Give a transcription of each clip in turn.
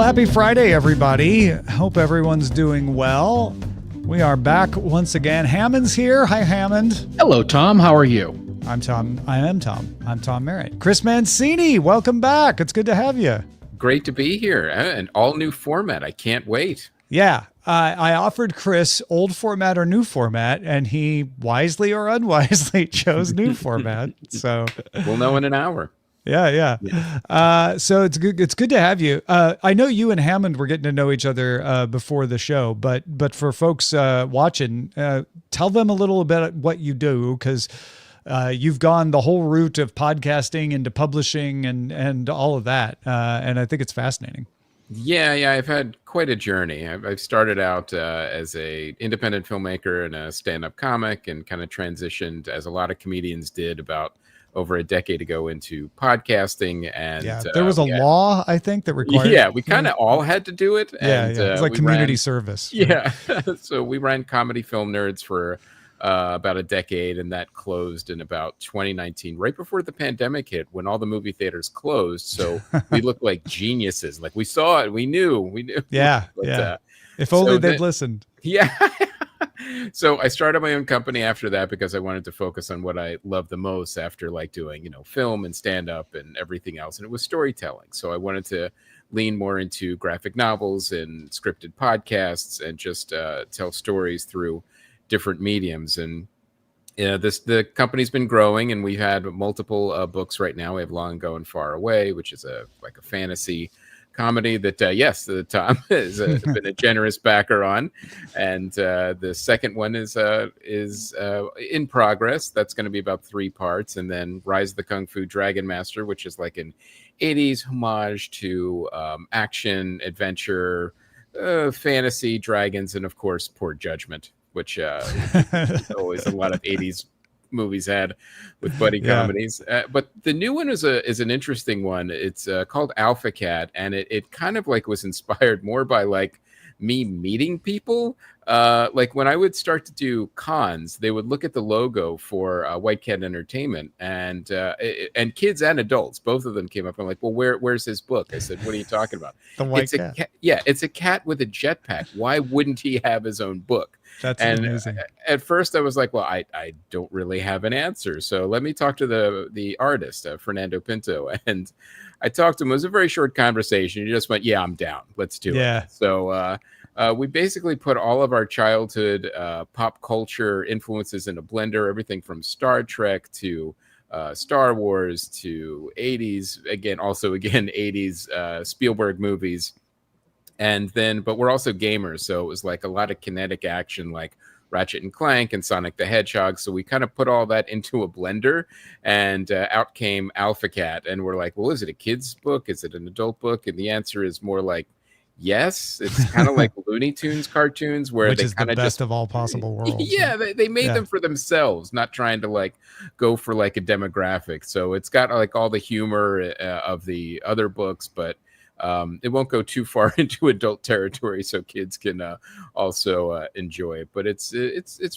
Well, happy Friday, everybody. Hope everyone's doing well. We are back once again. Hammond's here. Hi, Hammond. Hello, Tom. How are you? I'm Tom. I'm Tom Merritt. Chris Mancini, welcome back. It's good to have you. Great to be here. An all new format. I can't wait. Yeah. I offered Chris old format or new format, and he wisely or unwisely chose new format. So we'll know in an hour. Yeah. So it's good. It's good to have you. I know you and Hammond were getting to know each other before the show, but for folks watching, tell them a little bit what you do, because you've gone the whole route of podcasting into publishing and all of that, and I think it's fascinating. Yeah. I've had quite a journey. I've started out as a independent filmmaker and a stand-up comic, and kind of transitioned, as a lot of comedians did, about over a decade ago, into podcasting. And there was a law, I think, that required. Yeah, we kind of all had to do it. And, it's like community service. Yeah. So we ran Comedy Film Nerds for about a decade, and that closed in about 2019, right before the pandemic hit, when all the movie theaters closed. So we looked like geniuses. Like, we saw it, we knew. Yeah. But, if only they'd listened. Yeah. So I started my own company after that, because I wanted to focus on what I love the most after doing, film and stand up and everything else. And it was storytelling. So I wanted to lean more into graphic novels and scripted podcasts, and just tell stories through different mediums. And the company's been growing, and we've had multiple books right now. We have Long Ago and Far Away, which is a fantasy comedy that Tom has been a generous backer on, and the second one is in progress. That's going to be about 3 parts. And then Rise of the Kung Fu Dragon Master, which is like an 80s homage to action, adventure, fantasy, dragons, and of course Poor Judgment, which always a lot of 80s movies had with buddy comedies. But the new one is an interesting one. It's called Alpha Cat, and it kind of was inspired more by me meeting people. When I would start to do cons, they would look at the logo for White Cat Entertainment, and kids and adults, both of them came up and well, where's his book? I said, what are you talking about? The White Cat. It's a cat with a jetpack. Why wouldn't he have his own book? That's amazing. At first I was like, well, I don't really have an answer. So let me talk to the artist, Fernando Pinto. And I talked to him. It was a very short conversation. He just went, yeah, I'm down. Let's do it. So we basically put all of our childhood pop culture influences in a blender, everything from Star Trek to Star Wars to 80s, again 80s Spielberg movies. And then, but we're also gamers, so it was a lot of kinetic action, like Ratchet and Clank and Sonic the Hedgehog. So we kind of put all that into a blender, and out came Alpha Cat. And we're like, well, is it a kid's book? Is it an adult book? And the answer is more like yes. It's kind of like Looney Tunes cartoons, where which is the best of all possible worlds. Yeah, they made them for themselves, not trying to go for a demographic. So it's got all the humor of the other books, but it won't go too far into adult territory, so kids can also enjoy it. But it's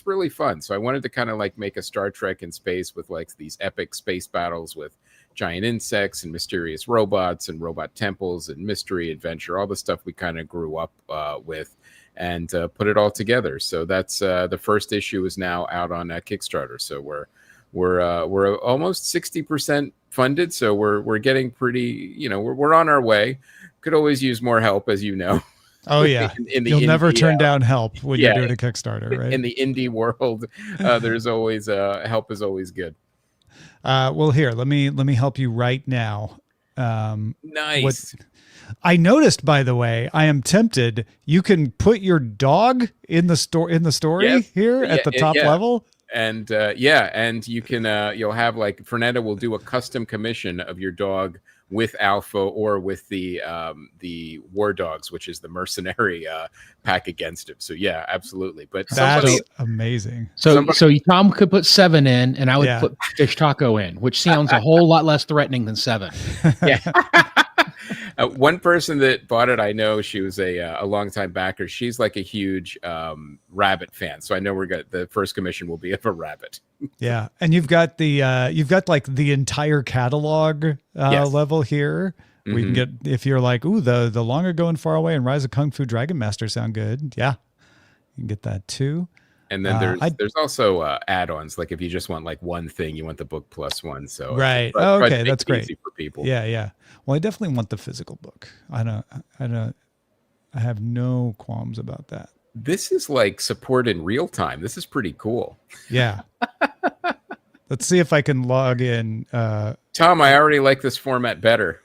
really fun. So I wanted to kind of make a Star Trek in space with these epic space battles with giant insects and mysterious robots and robot temples and mystery, adventure, all the stuff we kind of grew up with, and put it all together. So that's the first issue is now out on Kickstarter. So we're almost 60% funded. So we're getting pretty, we're on our way. Could always use more help, as you know. Oh yeah. You'll never turn down help when you're doing a Kickstarter, right? In the indie world, there's always help is always good. Well, here, let me help you right now. Nice. I noticed, by the way, I am tempted. You can put your dog in the story here at the top level. And and you can you'll have Fernando will do a custom commission of your dog with Alpha or with the War Dogs, which is the mercenary pack against him. So yeah, absolutely. But that's amazing. So Tom could put 7 in, and I would put Fish Taco in, which sounds a whole lot less threatening than 7. Yeah. One person that bought it, I know she was a longtime backer. She's a huge rabbit fan, so I know the first commission will be of a rabbit. Yeah, and you've got the entire catalog level here. We can get, if you're like, ooh, the Long Ago and Far Away and Rise of Kung Fu Dragon Master sound good. Yeah, you can get that too. And then there's also add-ons. Like if you just want like one thing, you want the book plus one. So right. Okay, that's great. Easy for people. Yeah. Well, I definitely want the physical book. I have no qualms about that. This is like support in real time. This is pretty cool. Yeah. Let's see if I can log in. Tom, I already like this format better.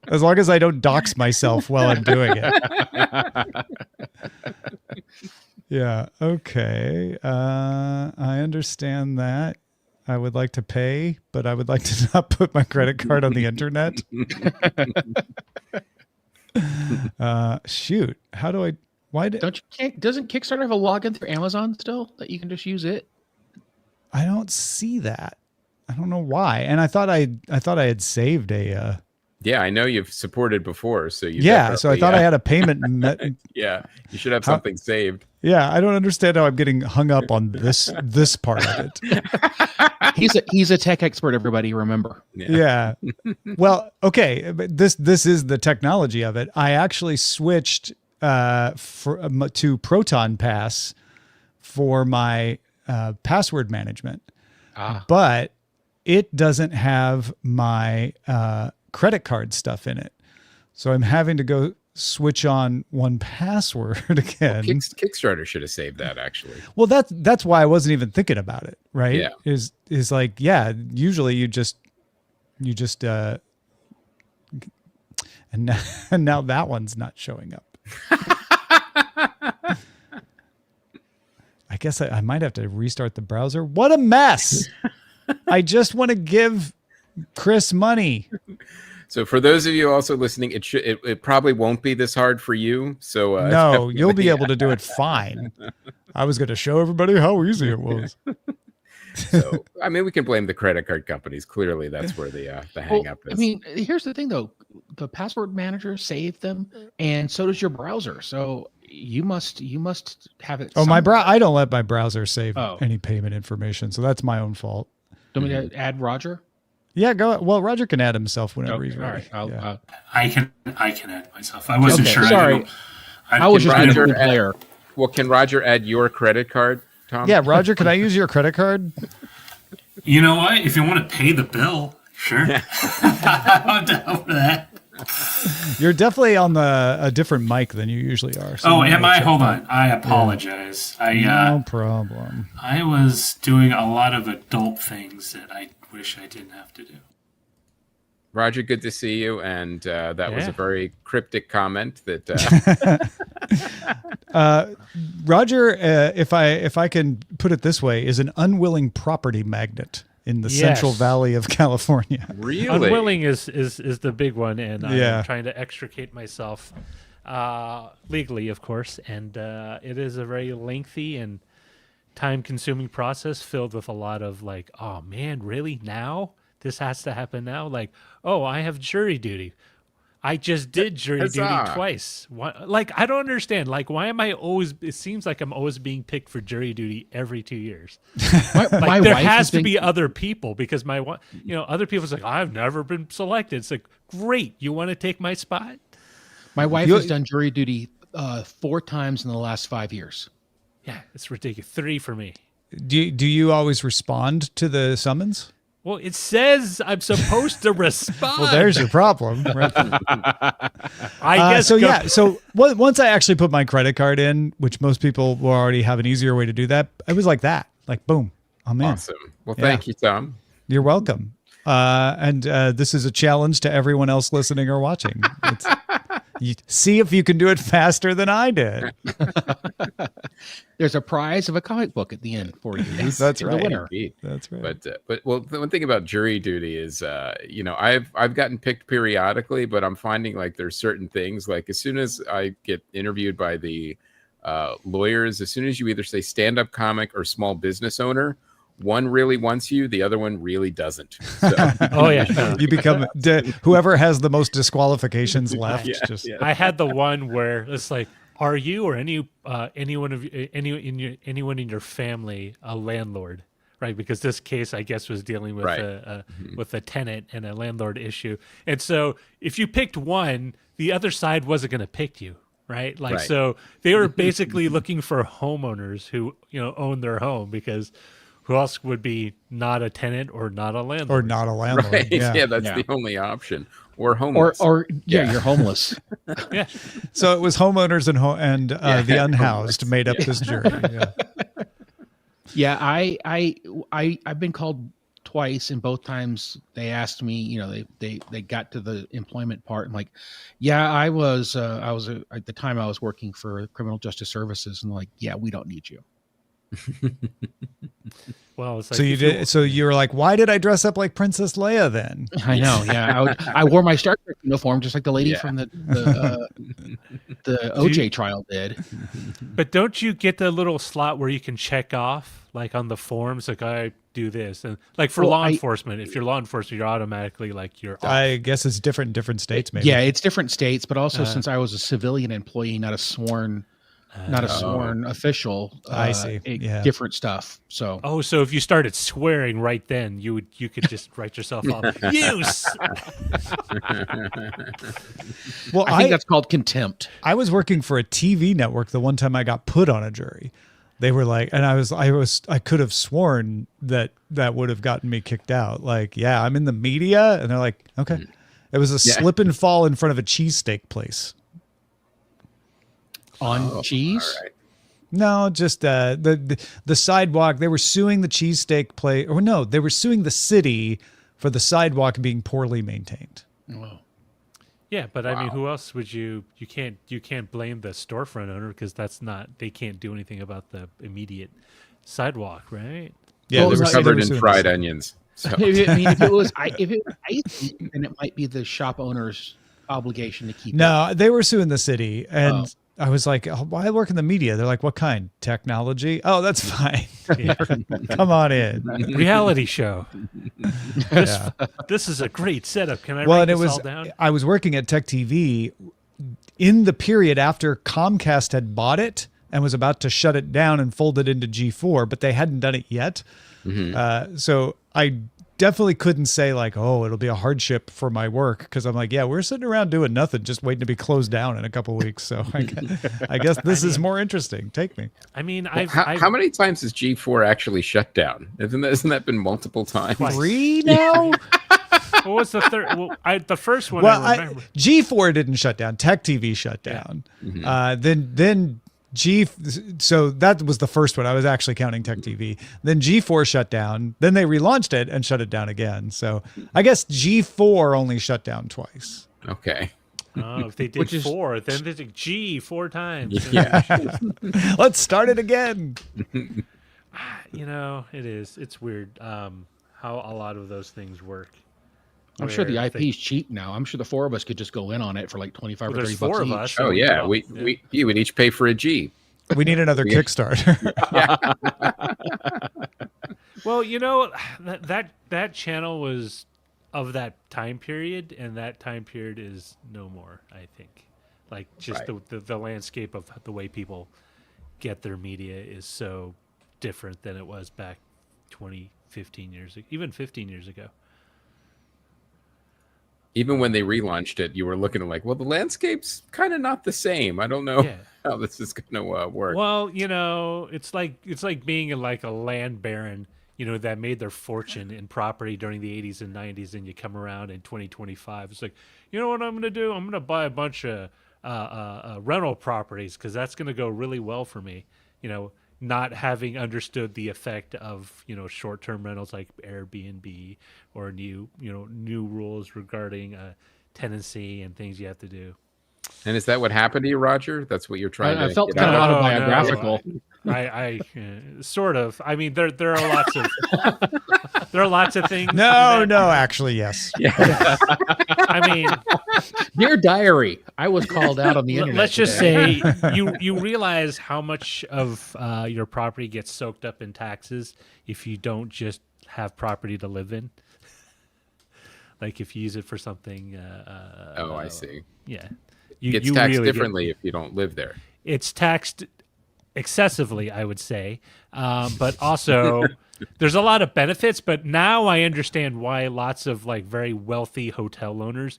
As long as I don't dox myself while I'm doing it. Yeah. Okay. I understand that. I would like to pay, but I would like to not put my credit card on the internet. Shoot. How do I? Why doesn't Kickstarter have a login through Amazon still that you can just use it? I don't see that. I don't know why. And I thought I had saved a. Yeah, I know you've supported before, so you. So I thought I had a payment. Yeah, you should have something saved. Yeah, I don't understand how I'm getting hung up on this part of it. He's a tech expert, everybody. Remember? Yeah. Well, okay, but this is the technology of it. I actually switched to Proton Pass for my password management, but it doesn't have my credit card stuff in it, so I'm having to go switch on 1Password again. Well, Kickstarter should have saved that actually. Well, that's why I wasn't even thinking about it. Right? Yeah. Is like, yeah. Usually you just and now that one's not showing up. I guess I might have to restart the browser. What a mess! I just want to give Chris money. So for those of you also listening, it probably won't be this hard for you. So no, you'll be able to do it fine. I was going to show everybody how easy it was. So I mean, we can blame the credit card companies. Clearly, that's where the hang up is. I mean, here's the thing though: the password manager saved them, and so does your browser. So you must have it. Oh, I don't let my browser save any payment information, so that's my own fault. Do you want me to add Roger? Yeah, go. Well, Roger can add himself whenever he's ready. All right, I can add myself. I wasn't sure. Sorry, I was just Roger a player. Well, can Roger add your credit card, Tom? Yeah, Roger, can I use your credit card? You know what? If you want to pay the bill, sure. I'm down for that. You're definitely on a different mic than you usually are. So am I? Hold on. I apologize. No problem. I was doing a lot of adult things that I wish I didn't have to do. Roger, good to see you. And that was a very cryptic comment that Roger, if I can put it this way, is an unwilling property magnet in the Central Valley of California. Really? Unwilling is the big one, and I'm trying to extricate myself legally, of course, and it is a very lengthy and time-consuming process filled with a lot of like, oh man, really? Now? This has to happen now? Like, oh, I have jury duty. I just did jury duty twice. Like, I don't understand. Like, why am I always? It seems like I'm always being picked for jury duty every 2 years. my there wife has to be other people because other people's like, I've never been selected. It's like, great, you want to take my spot? My wife has done jury duty 4 times in the last 5 years. Yeah, it's ridiculous. 3 for me. Do you always respond to the summons? Well, it says I'm supposed to respond. Well, there's your problem. Right? I guess so. So once I actually put my credit card in, which most people will already have an easier way to do that, it was like that. Like, boom, I'm in. Awesome. Well, thank you, Tom. You're welcome. And this is a challenge to everyone else listening or watching. You see if you can do it faster than I did. There's a prize of a comic book at the end for you. That's right. The winner. That's right. But the one thing about jury duty is, I've gotten picked periodically, but I'm finding like there's certain things like as soon as I get interviewed by the lawyers, as soon as you either say stand-up comic or small business owner, one really wants you, the other one really doesn't. So. Oh yeah, you become whoever has the most disqualifications left. I had the one where it's like, are you or anyone in your family a landlord? right? Because this case, I guess, was dealing with with a tenant and a landlord issue. And so if you picked one, the other side wasn't going to pick you, right? Like, so they were basically looking for homeowners who, own their home, because who else would be not a tenant or not a landlord? Or not a landlord. Right. Yeah. That's the only option. Or homeless. Or you're homeless. Yeah. So it was homeowners and the unhoused made up this jury. Yeah. Yeah, I've been called twice, and both times they asked me, they got to the employment part, and like, yeah, I was at the time I was working for Criminal Justice Services, and like, yeah, we don't need you. Well, it's like, So you did. So you were like, why did I dress up like Princess Leia then? I know. Yeah, I wore my Star Trek uniform just like the lady from the OJ trial did. But don't you get the little slot where you can check off, like on the forms, like I do this, and like for law enforcement, if you're law enforcement, you're automatically like you're off. I guess it's different in different states, maybe. Yeah, it's different states, but also since I was a civilian employee, not a sworn official. I see. Different stuff. So. Oh, so if you started swearing right then, you could just write yourself off. Well, I think that's called contempt. I was working for a TV network the one time I got put on a jury. They were like, and I could have sworn that would have gotten me kicked out. Like, yeah, I'm in the media, and they're like, okay. It was a slip and fall in front of a cheesesteak place. On cheese? All right. No, just the sidewalk. They were suing the cheesesteak place, or no, they were suing the city for the sidewalk being poorly maintained. Oh. Yeah, but I mean, who else would you can't blame the storefront owner, because they can't do anything about the immediate sidewalk, right? Yeah, they were covered in fried onions. So. If it was icy, then it might be the shop owner's obligation to keep it. No, they were suing the city, and I was like, oh, why work in the media? They're like, what kind? Technology? Oh, that's fine. Come on in. Reality show. This is a great setup. Can I write this all down? I was working at Tech TV in the period after Comcast had bought it and was about to shut it down and fold it into G4, but they hadn't done it yet. So I definitely couldn't say like, oh, it'll be a hardship for my work, because I'm like, yeah, we're sitting around doing nothing, just waiting to be closed down in a couple of weeks. So I guess this is more interesting. Take me. I mean, how many times has G4 actually shut down? Isn't that been multiple times? 3 now? What was the third? Well, the first one. Well, I remember. G4 didn't shut down. Tech TV shut down. Then so that was the first one. I was actually counting Tech TV. Then G4 shut down. Then they relaunched it and shut it down again. So I guess G4 only shut down twice. Okay. Oh, if they did 4, then there's a G 4 times. Yeah. Let's start it again. It's weird how a lot of those things work. I'm sure the IP is cheap now. I'm sure the 4 of us could just go in on it for like 25 or 30 bucks 4 of each. us. Oh yeah, we would each pay for a G. We need another Kickstarter. Well, that channel was of that time period, and that time period is no more, I think. Like, just the landscape of the way people get their media is so different than it was back 20, 15 years ago, even 15 years ago. Even when they relaunched it, you were looking at like, well, the landscape's kind of not the same. I don't know how this is going to work. Well, it's like being like a land baron, that made their fortune in property during the 80s and 90s, and you come around in 2025. It's like, you know what I'm going to do? I'm going to buy a bunch of rental properties, because that's going to go really well for me. Not having understood the effect of short-term rentals like Airbnb or new rules regarding tenancy and things you have to do. And is that what happened to you, Roger? That's what you're trying to. I felt kind of autobiographical. I sort of. I mean, there are lots of things. No, actually, yes. Yeah. I mean, dear diary, I was called out on the internet. Let's just say you realize how much of your property gets soaked up in taxes if you don't just have property to live in. Like if you use it for something. I see. Yeah. It gets taxed differently if you don't live there. It's taxed excessively, I would say, but also there's a lot of benefits, but now I understand why lots of like very wealthy hotel owners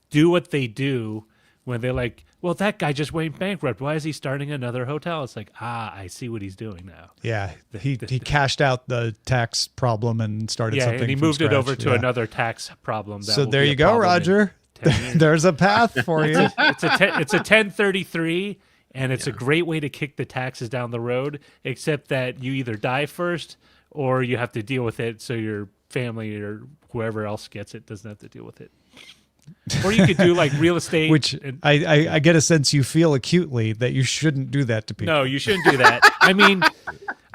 do what they do when they're like, well, that guy just went bankrupt. Why is he starting another hotel? It's like, I see what he's doing now. Yeah, he cashed out the tax problem and started something. And he from moved scratch. it over to another tax problem. That So will there be you a go, problem in Roger. 10 years. There's a path for you. It's a 1033, and it's a great way to kick the taxes down the road, except that you either die first or you have to deal with it so your family or whoever else gets it doesn't have to deal with it. Or you could do like real estate. Which I get a sense you feel acutely that you shouldn't do that to people. No, you shouldn't do that. I mean,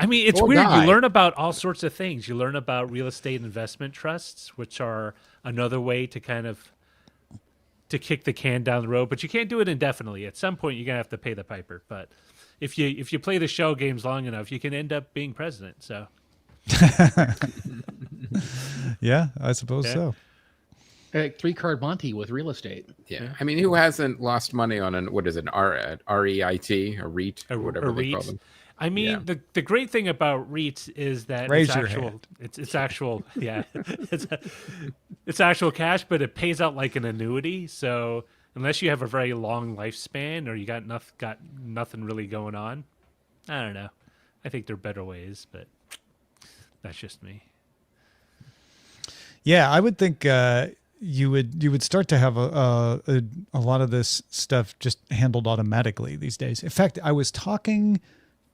it's Or weird. die. You learn about all sorts of things. You learn about real estate investment trusts, which are another way to kind of to kick the can down the road, but you can't do it indefinitely. At some point, you're gonna have to pay the piper. But if you play the shell games long enough, you can end up being president. So, Yeah, I suppose Yeah. so. 3-card Monty with real estate. Yeah. I mean, who hasn't lost money on an REIT, a REIT, or whatever they call REIT. them? I mean, Yeah. the great thing about REITs is that Raise it's your actual. hand. It's actual. Yeah, it's actual cash, but it pays out like an annuity. So unless you have a very long lifespan or you got nothing really going on, I don't know. I think there are better ways, but that's just me. Yeah, I would think you would start to have a lot of this stuff just handled automatically these days. In fact, I was talking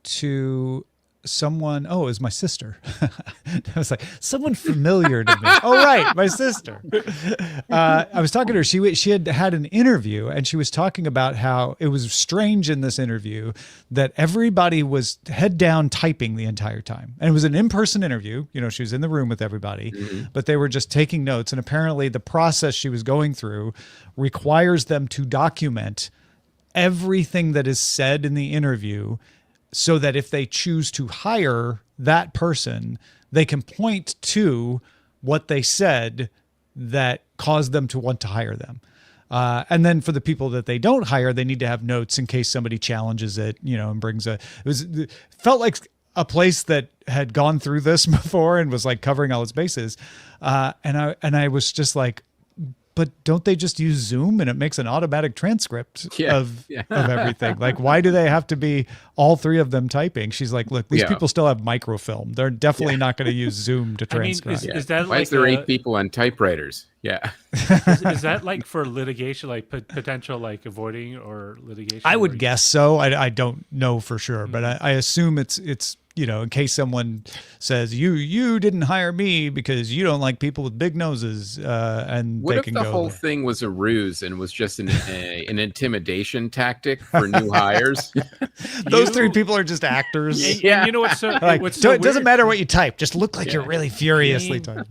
to someone. Oh, it was my sister. I was like, someone familiar to me. Oh, right, my sister. I was talking to her. She had an interview, and she was talking about how it was strange in this interview that everybody was head down typing the entire time, and it was an in-person interview. You know, she was in the room with everybody, but they were just taking notes. And apparently, the process she was going through requires them to document everything that is said in the interview, so that if they choose to hire that person, they can point to what they said that caused them to want to hire them. And then for the people that they don't hire, they need to have notes in case somebody challenges it, you know, and it felt like a place that had gone through this before and was like covering all its bases. And I was just like, but don't they just use Zoom and it makes an automatic transcript of everything? Like, why do they have to be all three of them typing? She's like, look, these people still have microfilm. They're definitely not going to use Zoom to transcribe. Is that Why like is there 8 people on typewriters? Yeah. is that like for litigation, like potential like avoiding or litigation? I would guess so. I don't know for sure, but I assume it's you know, in case someone says you didn't hire me because you don't like people with big noses, and What they if can the go whole there. thing was a ruse and was just an intimidation tactic for new hires? Those 3 people are just actors. And Yeah. you know what's so Like, what's so it doesn't weird? matter what you type. Just look like you're really furiously typing.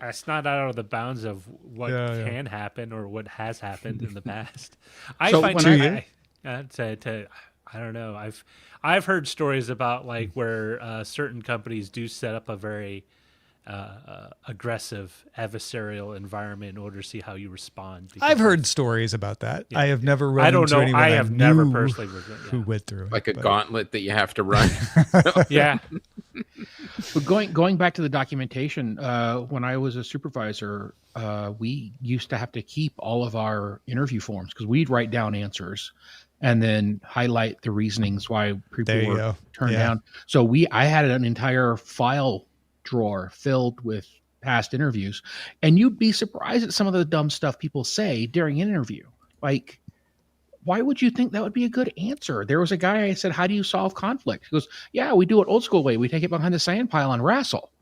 That's not out of the bounds of what can happen or what has happened in the past. I So find when I don't know. I've heard stories about like where certain companies do set up a very aggressive adversarial environment in order to see how you respond. because I've heard stories about that. Yeah. I have never run I don't into know. anyone I have never knew personally who went through it. Like a but- gauntlet that you have to run. Yeah. But going back to the documentation, when I was a supervisor, we used to have to keep all of our interview forms because we'd write down answers and then highlight the reasonings why people There you were go. turned Yeah. down. So I had an entire file drawer filled with past interviews, and you'd be surprised at some of the dumb stuff people say during an interview. Like, why would you think that would be a good answer? There was a guy, I said, how do you solve conflict? He goes, yeah, we do it old school way. We take it behind the sand pile and wrestle.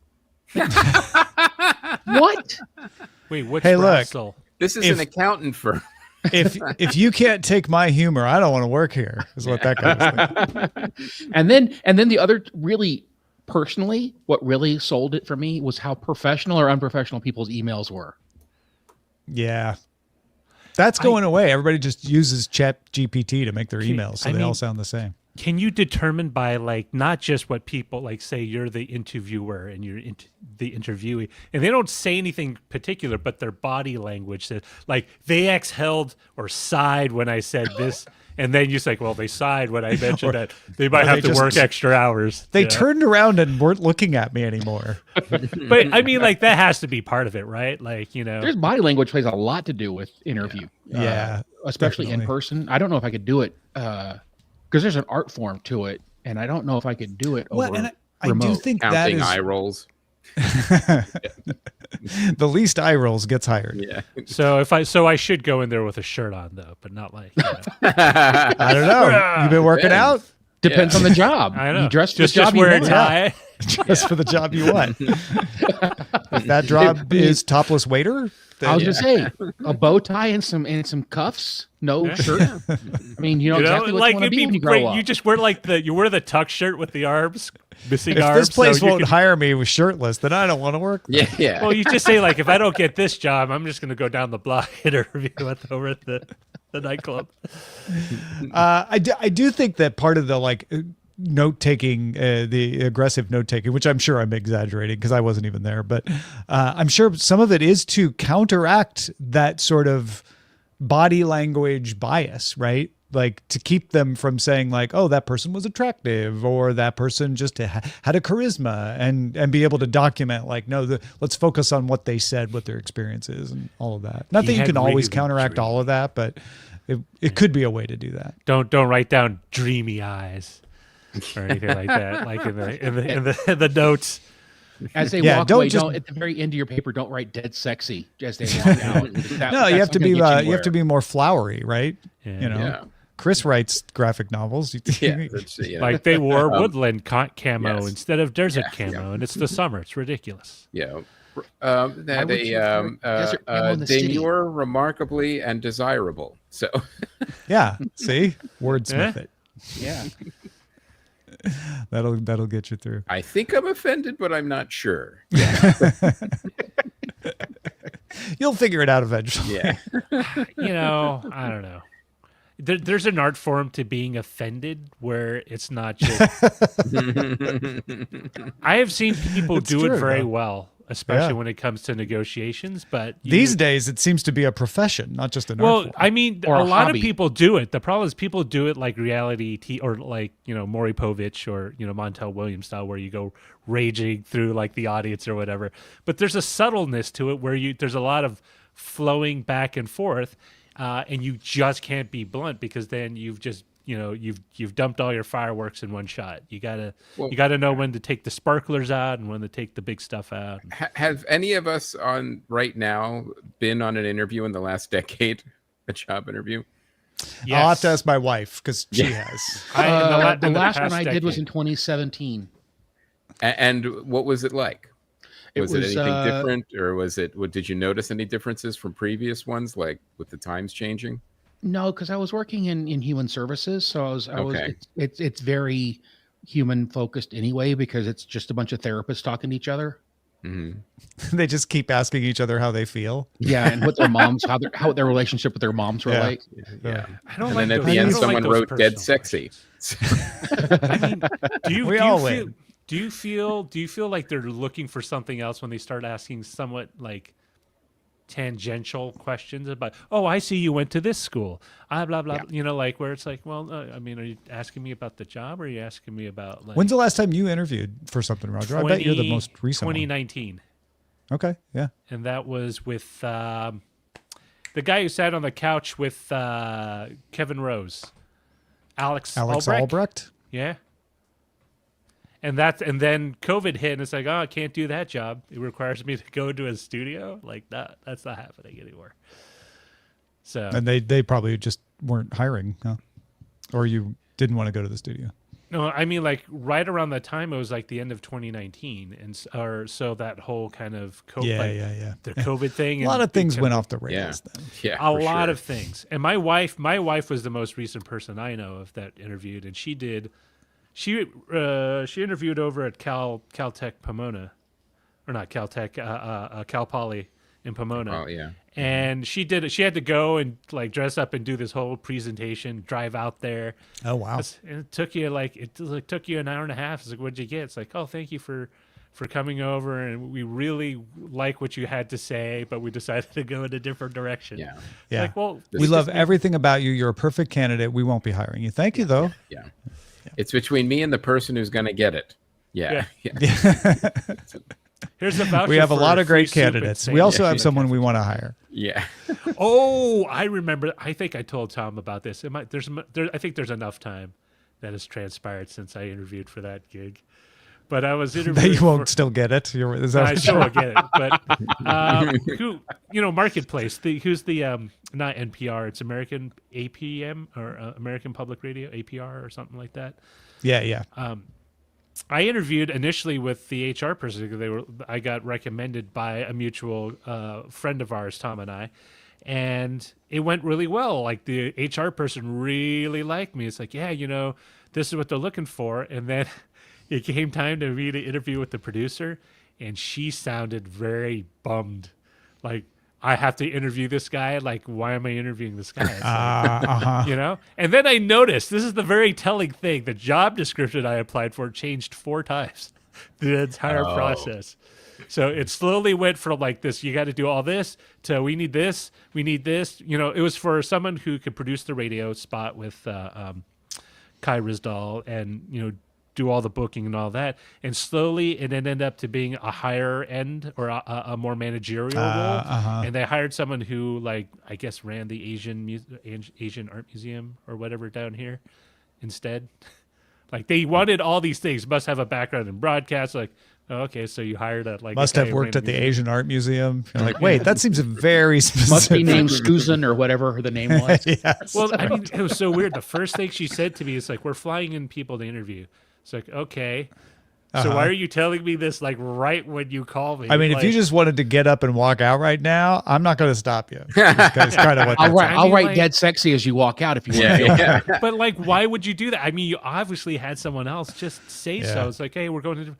What? Wait, what's Hey, look. wrestle? This is If- an accountant firm. If you can't take my humor, I don't want to work here. Is what that guy was thinking. And then the other really personally, what really sold it for me was how professional or unprofessional people's emails were. Yeah. That's going away. everybody just uses Chat GPT to make their emails, so I they all mean- sound the same. Can you determine by like not just what people like say you're the interviewer and you're the interviewee and they don't say anything particular, but their body language says like they exhaled or sighed when I said this And then you say, well, they sighed when I mentioned that they might or have they to just- work extra hours. They you know? turned around and weren't looking at me anymore. But I mean, like that has to be part of it, right? Like, you know, There's body language plays a lot to do with interview. Yeah, Especially in definitely. person. I don't know if I could do it because there's an art form to it, and I don't know if I could do it over and I remote. do think that Counting is eye rolls. the least eye rolls gets hired. Yeah. so I should go in there with a shirt on though, but not like, you know. I don't know. You've been working out Depends on the job. I know. You dress for just the job wear a you want. tie. just for the job you want. If that job is topless waiter, then I was gonna say a bow tie and some cuffs, no shirt. I mean, you know exactly what like you want to it'd be be when you great. grow up. You just wear you wear the tuck shirt with the arms missing if arms. this place so you won't can- hire me with shirtless, then I don't want to work. Yeah. Yeah. Well, you just say like, if I don't get this job, I'm just going to go down the block and interview over at the nightclub. I do think that part of the like note taking, the aggressive note taking, which I'm sure I'm exaggerating because I wasn't even there, but I'm sure some of it is to counteract that sort of body language bias, right? Like to keep them from saying like, oh, that person was attractive or that person just had a charisma, and be able to document like, no, let's focus on what they said, what their experience is and all of that. Not that you had can always really counteract dream. all of that, but it could be a way to do that. Don't write down dreamy eyes or anything like that. Like in the notes. As they Yeah, walk don't away, just- don't at the very end of your paper, don't write "dead sexy" as they walk out. No, you have to be more flowery, right? Yeah. You know, Yeah. Chris writes graphic novels. Yeah. That's, you know, Like they wore woodland camo yes. instead of desert Yeah, camo, and it's the summer. It's ridiculous. yeah. Why That would you wear desert camo in the city? demure, remarkably, and desirable. So Yeah, see, wordsmith it. Yeah, That'll get you through. I think I'm offended, but I'm not sure. You'll figure it out eventually. Yeah. You know, I don't know. There's an art form to being offended where it's not just. I have seen people It's do true, it very though. well, especially Yeah. when it comes to negotiations. But These days, it seems to be a profession, not just an art well, form. I mean, Or a a lot hobby. of people do it. The problem is people do it like reality or like, you know, Maury Povich or, you know, Montel Williams style, where you go raging through like the audience or whatever. But there's a subtleness to it where there's a lot of flowing back and forth, and you just can't be blunt because then you've just, you know, you've dumped all your fireworks in one shot. You gotta know when to take the sparklers out and when to take the big stuff out. Have any of us on right now been on an interview in the last decade? A job interview? I'll have to ask my wife because she has. the last one I did was in 2017. And what was it like? Was it was, anything different, or was it? Did you notice any differences from previous ones, like with the times changing? No, because I was working in human services, so I was. Okay. It's very human focused anyway because it's just a bunch of therapists talking to each other. They just keep asking each other how they feel. Yeah, and what their moms, how their relationship with their moms were Yeah. like. Yeah. I don't And like then at those- the I end, don't like someone those wrote "dead personal sexy." I mean, We all win. do you feel like they're looking for something else when they start asking somewhat like tangential questions about, oh, I see you went to this school, blah blah, Yeah. you know, like where it's like, well, I mean, are you asking me about the job or are you asking me about like When's the last time you interviewed for something, Roger? I bet you're the most recent one. 2019, Okay, yeah. and that was with the guy who sat on the couch with Kevin Rose, Alex Albrecht? Yeah. And then COVID hit, and it's like, oh, I can't do that job. It requires me to go to a studio. Like that's not happening anymore. So And they probably just weren't hiring, huh? Or you didn't want to go to the studio. no, I mean like right around that time, it was like the end of 2019, or so that whole kind of COVID, Yeah. the COVID thing. A lot and of things kind went of- off the rails then. Yeah, a for lot sure. of things. And my wife was the most recent person I know of that interviewed, and she interviewed over at Caltech Pomona, or not Caltech, Cal Poly in Pomona. Oh yeah. And she had to go and like dress up and do this whole presentation, drive out there. Oh wow. And it took you an hour and a half. It's like, what'd you get? It's like, oh, thank you for for coming over, and we really like what you had to say, but we decided to go in a different direction. Yeah. Yeah. Like, well, we love everything about you. You're a perfect candidate. We won't be hiring you. Thank you, though. Yeah. It's between me and the person who's going to get it. Yeah. Here's a voucher. We have a lot of free great soup and candidates. We also have someone we want to hire. Yeah. Oh, I remember. I think I told Tom about this. I think there's enough time that has transpired since I interviewed for that gig. But I was interviewing. That you won't still get it. Is that I still won't get it. But Marketplace. Who's the not NPR? It's American APM or American Public Radio, APR or something like that. Yeah. I interviewed initially with the HR person because I got recommended by a mutual friend of ours, Tom and I, and it went really well. Like the HR person really liked me. It's like, yeah, this is what they're looking for. And then it came time to me to interview with the producer, and she sounded very bummed. Like, I have to interview this guy. Like, why am I interviewing this guy? And then I noticed, this is the very telling thing, the job description I applied for changed 4 times the entire process. So it slowly went from like this, you got to do all this, to we need this. It was for someone who could produce the radio spot with Kai Rizdal and, do all the booking and all that, and slowly it ended up to being a higher end or a more managerial role. And they hired someone who, like, I guess ran the Asian Art Museum or whatever down here instead. Like, they wanted all these things. Must have a background in broadcast. Like, oh, okay, so you hired must have worked at the Asian Art Museum. You're like, wait, that seems very specific. Must be named Susan or whatever the name was. Yes. Well, I mean, it was so weird. The first thing she said to me is like, we're flying in people to interview. It's like, okay, so why are you telling me this like right when you call me? I mean, if you just wanted to get up and walk out right now, I'm not going to stop you. That's kind of what I'll write dead sexy as you walk out if you want to. Yeah. But like, why would you do that? I mean, you obviously had someone else just say so. It's like, hey, we're going to.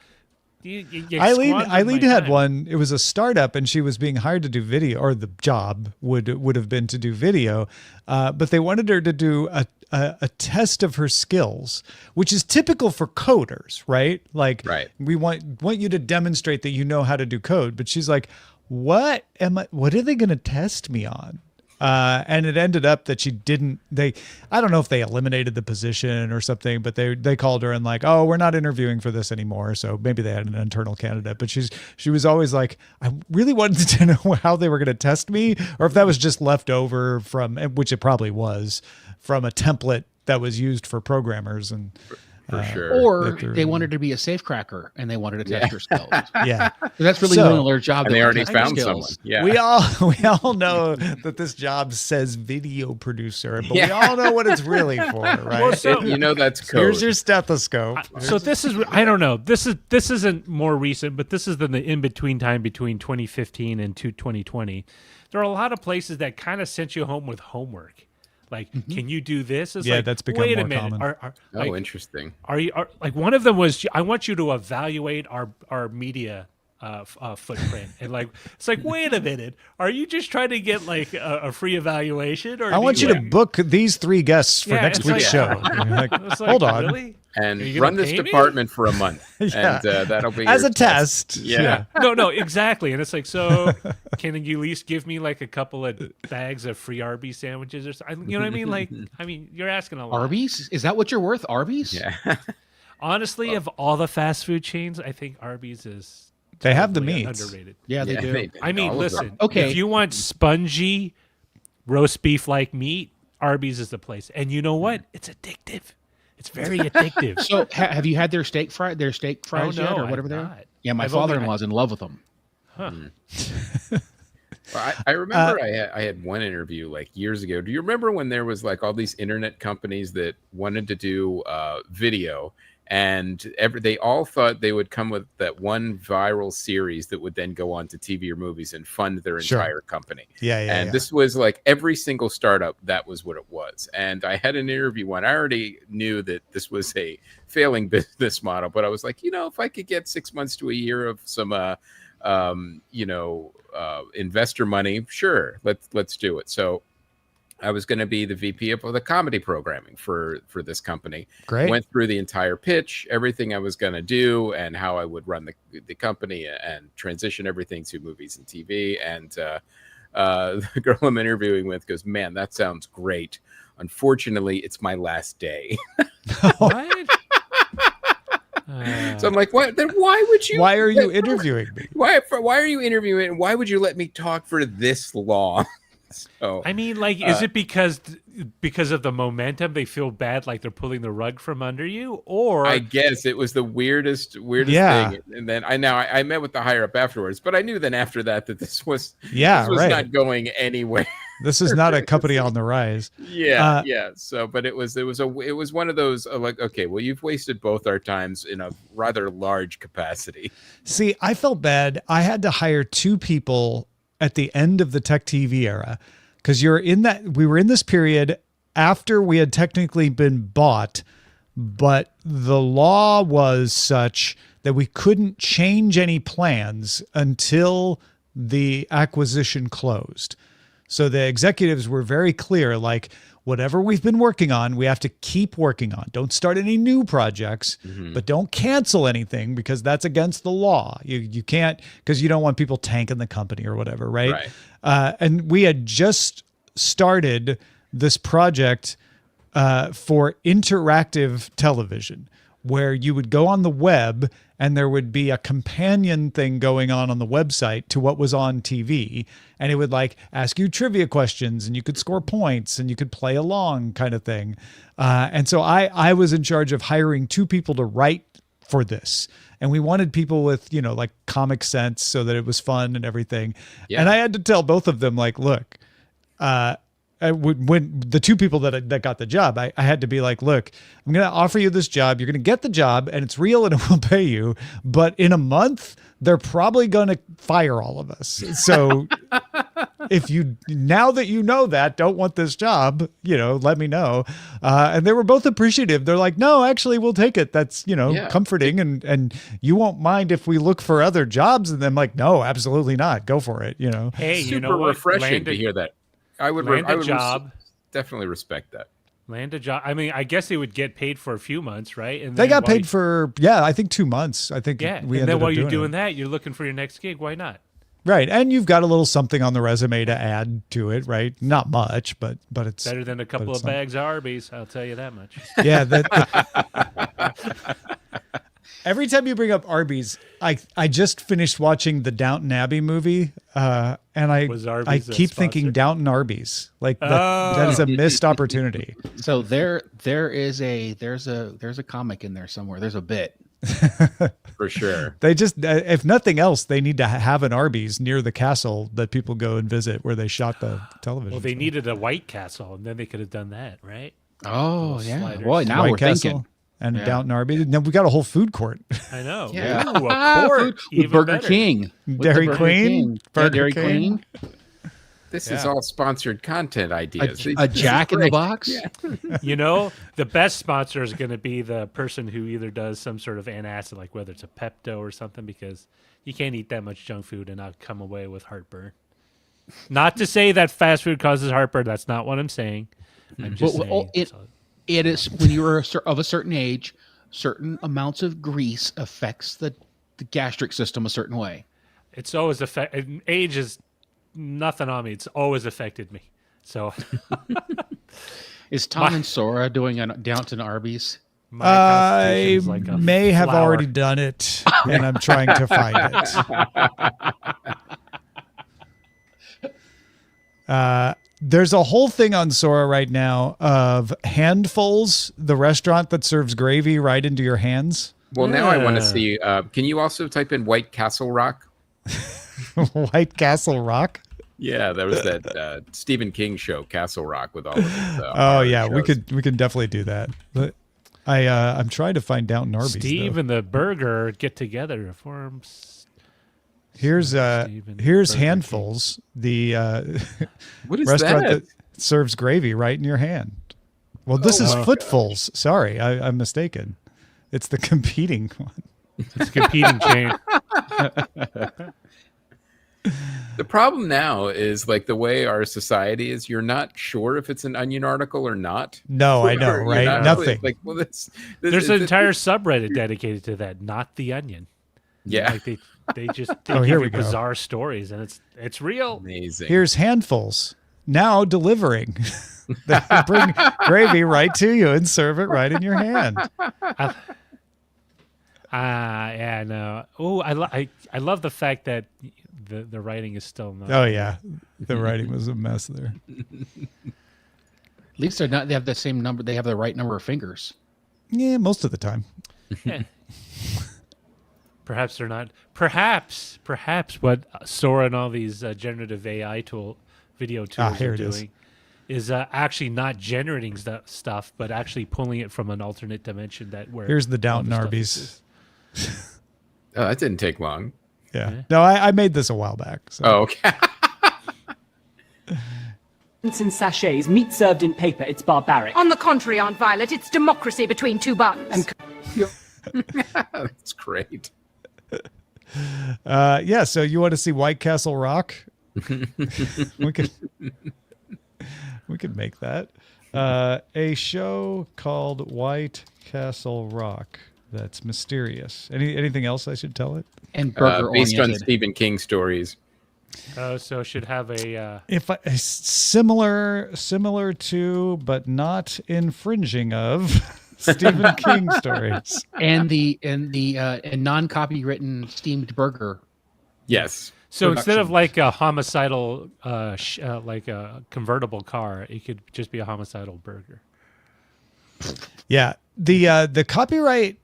Eileen had one. It was a startup, and she was being hired to do video, or the job would have been to do video, but they wanted her to do a test of her skills, which is typical for coders, right? Like, we want you to demonstrate that you know how to do code. But she's like, what are they going to test me on? And it ended up that she didn't. I don't know if they eliminated the position or something, but they called her and like, oh, we're not interviewing for this anymore. So maybe they had an internal candidate. But she was always like, I really wanted to know how they were going to test me, or if that was just left over from, which it probably was, from a template that was used for programmers and. For sure. Or they wanted to be a safecracker and they wanted to test your skills. Yeah. That's really their job. And they already found someone. Yeah. We all know that this job says video producer, but we all know what it's really for, right? Well, so, that's code. Here's your stethoscope. So this is, I don't know. This isn't more recent, but this is the in-between time between 2015 and 2020. There are a lot of places that kind of sent you home with homework. Like, can you do this? It's like, that's become wait more a minute. common. Interesting. Are like, one of them was, I want you to evaluate our media footprint, and like, it's like, wait a minute, are you just trying to get like a free evaluation? Or I want you to book these 3 guests for next week's show. Like, hold on. Really? And run this department for a month, and that'll be as a test. Yeah. No, exactly. And it's like, so can you at least give me like a couple of bags of free Arby's sandwiches or something? You know what I mean? Like, you're asking a lot. Arby's? Is that what you're worth? Arby's? Yeah. Honestly, of all the fast food chains, I think Arby's is. They have the meats. Underrated. Yeah, they do. I mean, listen. Okay. If you want spongy roast beef like meat, Arby's is the place. And you know what? It's addictive. It's very addictive. So, have you had their steak fries yet, or whatever they're? Yeah, my father-in-law's in love with them. Huh. Well, I remember I had one interview like years ago. Do you remember when there was like all these internet companies that wanted to do video, and they all thought they would come with that one viral series that would then go on to TV or movies and fund their entire company. And this was like every single startup, that was what it was. And I had an interview when I already knew that this was a failing business model, but I was like, if I could get 6 months to a year of some investor money, sure, let's do it. So I was going to be the VP of the comedy programming for this company. Great. Went through the entire pitch, everything I was going to do, and how I would run the company and transition everything to movies and TV. And the girl I'm interviewing with goes, "Man, that sounds great. Unfortunately, it's my last day." What? So I'm like, "What? Then why would you? Why are you interviewing me? Why are you interviewing? And why would you let me talk for this long?" So, I mean, like, is it because of the momentum they feel bad, like they're pulling the rug from under you, or I guess it was the weirdest Yeah. thing. And then I met with the higher up afterwards, but I knew then after that this was right. not going anywhere. This is not a company on the rise. Yeah. So, but it was one of those like, okay, well, you've wasted both our times in a rather large capacity. See, I felt bad. I had to hire 2 people at the end of the Tech TV era, because we were in this period after we had technically been bought, but the law was such that we couldn't change any plans until the acquisition closed. So the executives were very clear, like, whatever we've been working on, we have to keep working on. Don't start any new projects, but don't cancel anything, because that's against the law. You can't, because you don't want people tanking the company or whatever, right? And we had just started this project for interactive television, where you would go on the web and there would be a companion thing going on the website to what was on TV. And it would like ask you trivia questions, and you could score points and you could play along, kind of thing. And so I was in charge of hiring 2 people to write for this. And we wanted people with, like comic sense, so that it was fun and everything. Yeah. And I had to tell both of them, like, look, when the 2 people that got the job, I had to be like, look, I'm going to offer you this job. You're going to get the job, and it's real, and it will pay you. But in a month, they're probably going to fire all of us. So now that you know that, don't want this job, let me know. And they were both appreciative. They're like, no, actually, we'll take it. That's, comforting. And you won't mind if we look for other jobs. And I'm like, no, absolutely not. Go for it. Hey, super refreshing to hear that. I would job. Definitely respect that. Land a job. I mean, I guess they would get paid for a few months, right? And they got paid for, I think 2 months. I think. Yeah. And then while you're doing that, you're looking for your next gig. Why not? Right. And you've got a little something on the resume to add to it, right? Not much, but it's better than a couple of bags of Arby's. I'll tell you that much. Yeah. Every time you bring up Arby's, I just finished watching the Downton Abbey movie, and I keep thinking Downton Arby's. Like that is a missed opportunity. So there's a comic in there somewhere. There's a bit. For sure. They just, if nothing else, they need to have an Arby's near the castle that people go and visit, where they shot the television. Well, they needed a White Castle, and then they could have done that, right? Oh, yeah. Sliders. Boy, now White we're Castle. thinking. And Downton Arby's. Now we got a whole food court. I know. Yeah. Ooh, a court. With Burger King. Dairy Queen. Dairy Queen. This is all sponsored content ideas. A Jack in the Box. Yeah. The best sponsor is going to be the person who either does some sort of antacid, like whether it's a Pepto or something, because you can't eat that much junk food and not come away with heartburn. Not to say that fast food causes heartburn. That's not what I'm saying. I'm just saying. It is when you're of a certain age, certain amounts of grease affects the gastric system a certain way. It's always age is nothing on me. It's always affected me. So is Tom and Sora doing a Downton Arby's? I may have already done it, and I'm trying to find it. There's a whole thing on Sora right now of Handfuls, the restaurant that serves gravy right into your hands. Well, now I want to see. Can you also type in White Castle Rock? White Castle Rock? Yeah, there was that Stephen King show, Castle Rock, with all of his. Oh yeah, shows. we could definitely do that. But I'm trying to find Downton Arby's. Steve and the Burger get together to form. Here's Handfuls, the what is restaurant that? serves gravy right in your hand. Well, this is Footfuls. Sorry, I'm mistaken. It's the competing one. It's a competing chain. The problem now is like the way our society is. You're not sure if it's an Onion article or not. No, I know, You're right? not Nothing. Like, well, There's an entire subreddit dedicated to that, not the Onion. Yeah. Like they just Oh, give here you we go. bizarre stories, and it's real. Amazing. Here's handfuls now delivering. They bring gravy right to you and serve it right in your hand. Yeah, no. Oh, I love the fact that the writing is still not. Oh yeah, the writing was a mess there. At least they're not. They have the same number. They have the right number of fingers. Yeah, most of the time. Yeah. Perhaps they're not. Perhaps what Sora and all these generative AI video tools here are it is. doing is actually not generating stuff, but actually pulling it from an alternate dimension where. Here's the Downton all stuff Arby's. is. Oh, that didn't take long. Yeah. No, I made this a while back. So. Oh, okay. In sachets, meat served in paper, it's barbaric. On the contrary, Aunt Violet, it's democracy between two buns. That's great. Yeah, so you want to see White Castle Rock? we could make that. A show called White Castle Rock that's mysterious. Anything else I should tell it? And burger Based on oriented. Stephen King stories. So it should have a. Similar to, but not infringing of Stephen King stories. And the non-copywritten steamed burger. Yes. So instead of production. like a homicidal, like a convertible car, it could just be a homicidal burger. Yeah, the copyright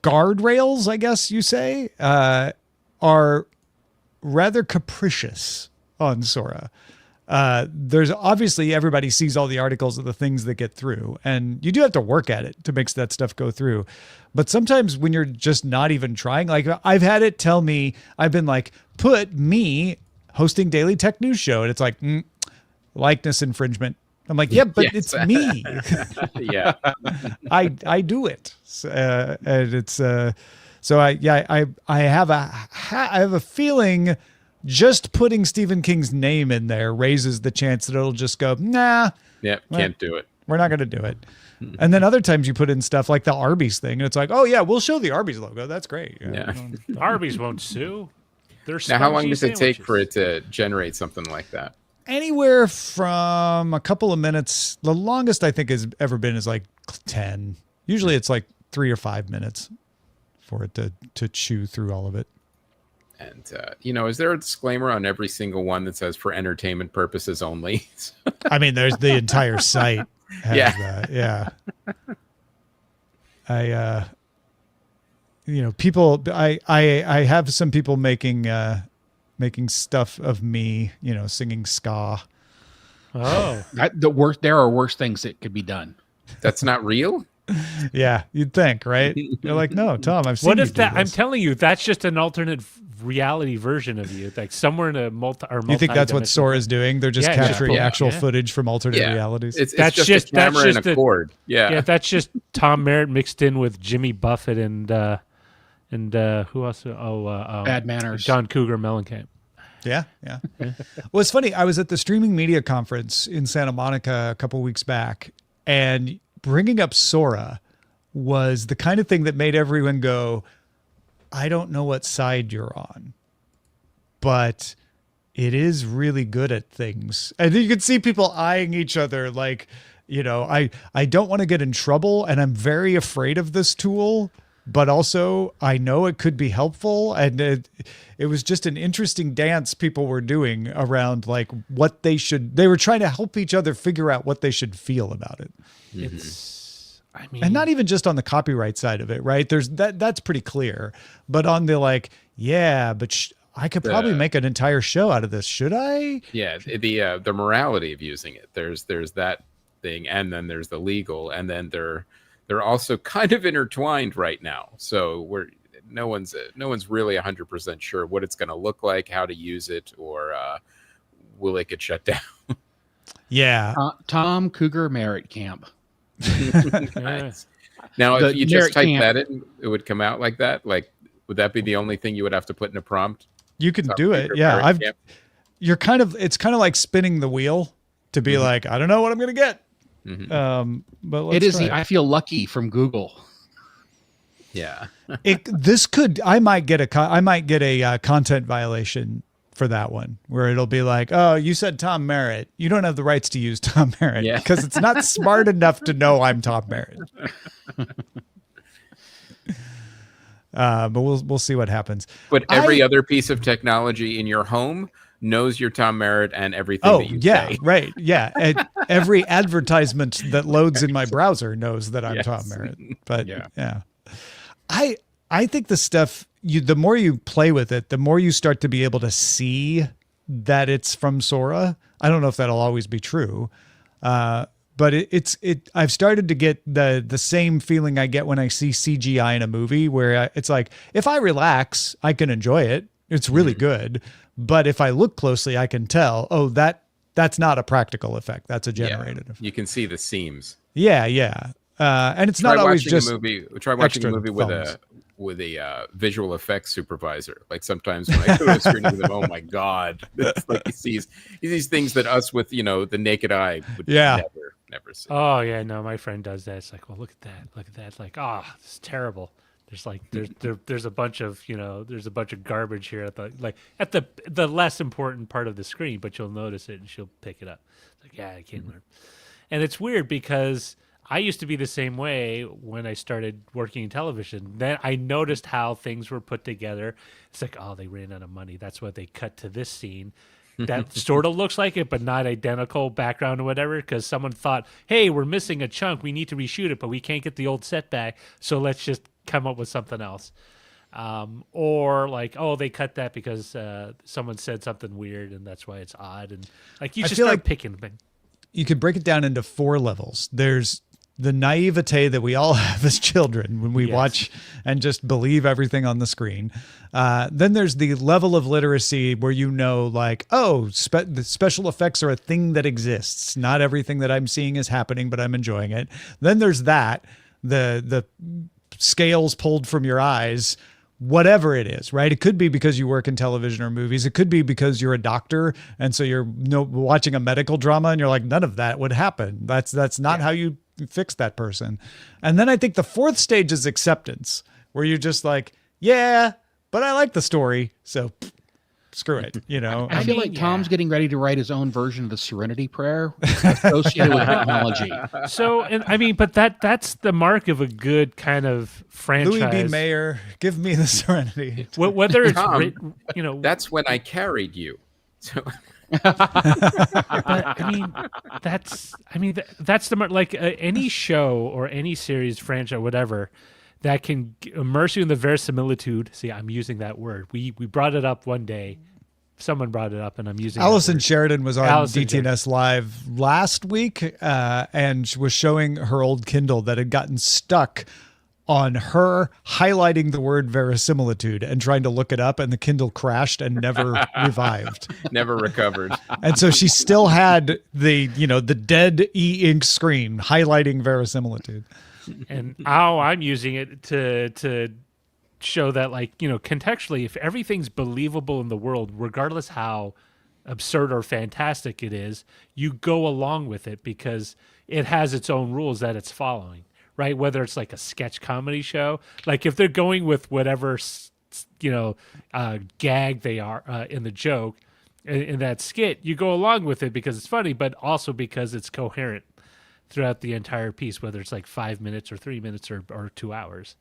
guardrails, I guess you say, are rather capricious on Sora. There's obviously everybody sees all the articles of the things that get through, and you do have to work at it to make that stuff go through. But sometimes when you're just not even trying, like I've had it tell me, I've been like, put me hosting Daily Tech News Show, and it's like likeness infringement. I'm like, yeah, but Yes. it's me. Yeah. I do it, and it's so I have a feeling just putting Stephen King's name in there raises the chance that it'll just go, nah, Yeah. Can't do it. we're not going to do it. And then other times you put in stuff like the Arby's thing, and it's like, oh yeah, we'll show the Arby's logo. That's great. Yeah. Arby's won't sue. They're Now, how long spongy does it take sandwiches. for it to generate something like that? Anywhere from a couple of minutes. The longest I think has ever been is like 10. Usually it's like 3 or 5 minutes for it to chew through all of it. And, is there a disclaimer on every single one that says for entertainment purposes only? I mean, there's the entire site has Yeah. that. Yeah. People, I have some people making stuff of me, singing ska. Oh, There are worse things that could be done. That's not real? Yeah. You'd think, right? You're like, no, Tom, I've seen what you if do that? I'm this. telling you, that's just an alternate reality version of you, like somewhere in a You think that's what Sora's doing? They're just Yeah, capturing yeah. actual Yeah. footage from alternate Yeah. realities. It's That's just just- a camera that's and just a a- cord. Yeah, that's just Tom Merritt mixed in with Jimmy Buffett and who else? Bad Manners. John Cougar Mellencamp. Yeah. Well, it's funny. I was at the Streaming Media Conference in Santa Monica a couple weeks back, and bringing up Sora was the kind of thing that made everyone go, I don't know what side you're on, but it is really good at things. And you can see people eyeing each other like, I don't want to get in trouble, and I'm very afraid of this tool, but also I know it could be helpful. And it was just an interesting dance people were doing around like what they were trying to help each other figure out what they should feel about it. It's, I mean, And not even just on the copyright side of it, right? There's that's pretty clear, but on the like, yeah, but I could probably make an entire show out of this. Should I? Yeah, the morality of using it. There's that thing, and then there's the legal, and then they're also kind of intertwined right now. So no one's really 100% sure what it's going to look like, how to use it, or will it get shut down? Yeah. Tom Cougar Merritt Camp. Nice. Now, The if you just Merritt type Camp. that in, it would come out like that. Like Would that be the only thing you would have to put in a prompt? You can do it. Yeah. It's kind of like spinning the wheel to be like, I don't know what I'm going to get. But let's it is. try I feel lucky from Google. Yeah. I might get a content violation for that one, where it'll be like, oh, you said Tom Merritt. You don't have the rights to use Tom Merritt because it's not smart enough to know I'm Tom Merritt. But we'll see what happens. But every other piece of technology in your home knows you're Tom Merritt and everything that you say. Right. Yeah. Every advertisement that loads in my browser knows that I'm Tom Merritt. But yeah. I think the stuff the more you play with it, the more you start to be able to see that it's from Sora. I don't know if that'll always be true. But I've started to get the same feeling I get when I see CGI in a movie, where it's like, if I relax, I can enjoy it. It's really good. But if I look closely, I can tell, that's not a practical effect. That's a generated effect. You can see the seams. Yeah. And it's not always just try watching a movie with a visual effects supervisor. Like sometimes when I go to a screen with him, oh my God, it's like he sees things that us with the naked eye would never see. Oh yeah, no, my friend does that. It's like, well, look at that. It's like, it's terrible. There's like there's a bunch of garbage here at the less important part of the screen, but you'll notice it and she'll pick it up. It's like, I can't learn. And it's weird because I used to be the same way when I started working in television. Then I noticed how things were put together. It's like, they ran out of money. That's why they cut to this scene. That sort of looks like it, but not identical background or whatever, because someone thought, hey, we're missing a chunk. We need to reshoot it, but we can't get the old set back. So let's just come up with something else. Or like, they cut that because someone said something weird and that's why it's odd. And like, you just start picking things. You could break it down into 4 levels. There's the naivete that we all have as children when we watch and just believe everything on the screen. Then there's the level of literacy where like, the special effects are a thing that exists. Not everything that I'm seeing is happening, but I'm enjoying it. Then there's the scales pulled from your eyes, whatever it is, right? It could be because you work in television or movies. It could be because you're a doctor and so you're watching a medical drama and you're like, none of that would happen. That's not how you fix that person. And then I think the 4th stage is acceptance, where you're just like, but I like the story, so screw it. I feel like Tom's getting ready to write his own version of the Serenity Prayer associated with technology. So, but that's the mark of a good kind of franchise. Louis B. Mayer, give me the Serenity. Whether it's Tom, that's when I carried you. So. But that's the mark. Like any show or any series, franchise, whatever, that can immerse you in the verisimilitude. See, I'm using that word. We brought it up one day. Someone brought it up, and I'm using. Allison Sheridan was on DTNS Live last week, and was showing her old Kindle that had gotten stuck on her highlighting the word verisimilitude and trying to look it up, and the Kindle crashed and never revived. Never recovered. And so she still had the dead e-ink screen highlighting verisimilitude. And now I'm using it to show that, contextually, if everything's believable in the world, regardless how absurd or fantastic it is, you go along with it because it has its own rules that it's following. Right, whether it's like a sketch comedy show, like if they're going with whatever gag they are in the joke in that skit, you go along with it because it's funny, but also because it's coherent throughout the entire piece, whether it's like 5 minutes or 3 minutes or 2 hours.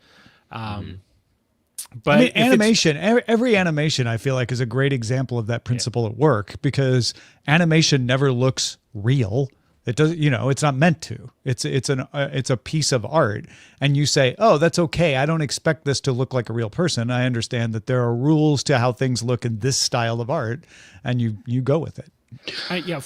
But animation, every animation I feel like is a great example of that principle at work, because animation never looks real. It does, it's not meant to. It's a piece of art, and you say, "Oh, that's okay. I don't expect this to look like a real person. I understand that there are rules to how things look in this style of art," and you go with it.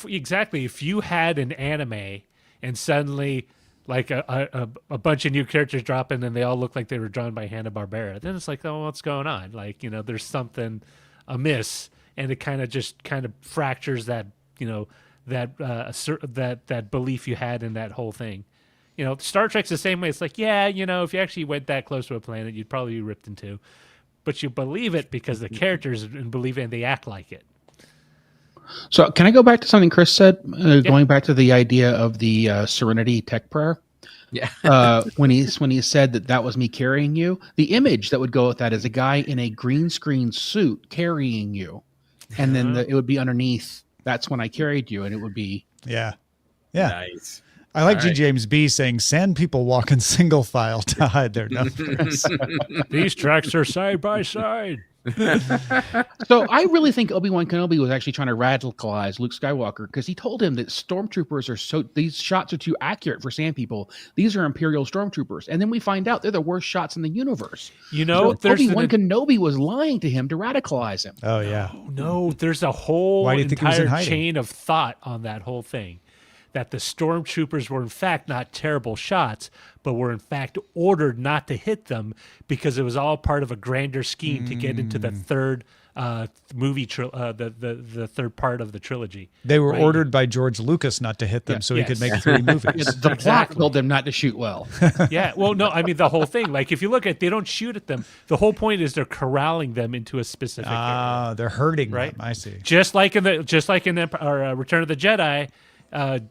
Exactly. If you had an anime and suddenly like a bunch of new characters drop in and they all look like they were drawn by Hanna-Barbera, then it's like, oh, what's going on? Like, there's something amiss, and it kind of fractures that that belief you had in that whole thing. Star Trek's the same way. It's like, if you actually went that close to a planet, you'd probably be ripped in two. but you believe it because the characters believe it and they act like it. So can I go back to something Chris said, going back to the idea of the Serenity tech prayer? Yeah. When he said that was me carrying you, the image that would go with that is a guy in a green screen suit carrying you. And then it would be underneath, that's when I carried you. And it would be. Yeah. Nice. I like All G. right. James B saying, sand people walk in single file to hide their numbers. These tracks are side by side. So I really think Obi-Wan Kenobi was actually trying to radicalize Luke Skywalker because he told him that stormtroopers these shots are too accurate for sand people. These are Imperial stormtroopers. And then we find out they're the worst shots in the universe. You know, so Obi-Wan Kenobi was lying to him to radicalize him. Oh, yeah. No, there's a whole Why do you think he was in entire hiding? chain of thought on that whole thing. That the stormtroopers were in fact not terrible shots, but were in fact ordered not to hit them because it was all part of a grander scheme to get into the third movie, the third part of the trilogy. They were right? ordered by George Lucas not to hit them so he could make 3 movies. The plot told them not to shoot well. Yeah, well, no, I mean the whole thing. Like if you look at, they don't shoot at them. The whole point is they're corralling them into a specific area. They're hurting Right? them. I see. Just like in Return of the Jedi.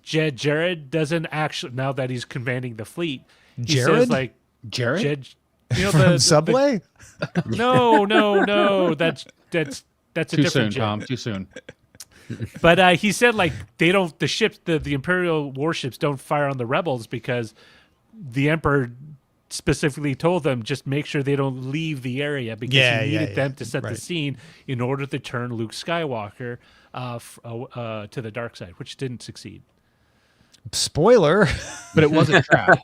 Jared doesn't actually, now that he's commanding the fleet, he Jared? says like Jared? you know, From Subway? no, that's a Too different soon, jet. Tom. Too soon. But he said like the ships, the Imperial warships don't fire on the rebels because the Emperor specifically told them just make sure they don't leave the area because he needed them to set the scene in order to turn Luke Skywalker to the dark side, which didn't succeed. Spoiler. But it was a trap.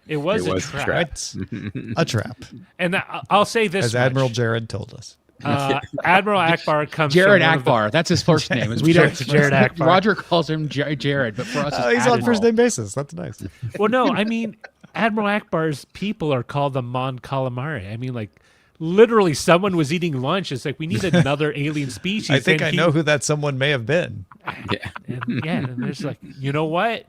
It was a trap. It's a trap, And I'll say this as much. Admiral Jared told us. Admiral Akbar comes Jared from one of the- Akbar. That's his first name. As we don't. Jared Akbar. Roger calls him Jared, but for us, it's He's on Admiral. first name basis. That's nice. Well, no, I mean, Admiral Akbar's people are called the Mon Calamari. I mean, like, literally, someone was eating lunch. It's like, we need another alien species. I think And I know who that someone may have been. And there's like, you know what?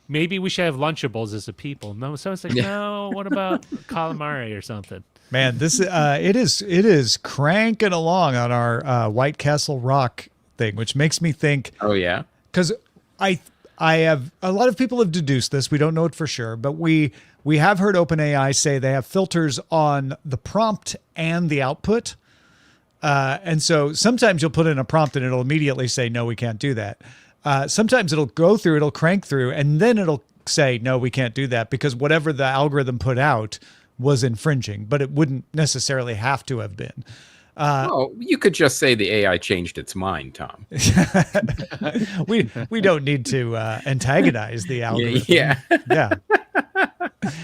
Maybe we should have Lunchables as a people. No, someone's like, no, what about calamari or something? Man, this it is cranking along on our White Castle Rock thing, which makes me think. Oh yeah, because I have a lot of people have deduced this. We don't know it for sure, but we have heard OpenAI say they have filters on the prompt and the output. And so sometimes you'll put in a prompt and it'll immediately say, no, we can't do that. Sometimes it'll crank through, and then it'll say, no, we can't do that because whatever the algorithm put out was infringing, but it wouldn't necessarily have to have been. You could just say the AI changed its mind, Tom. We don't need to antagonize the algorithm. Yeah.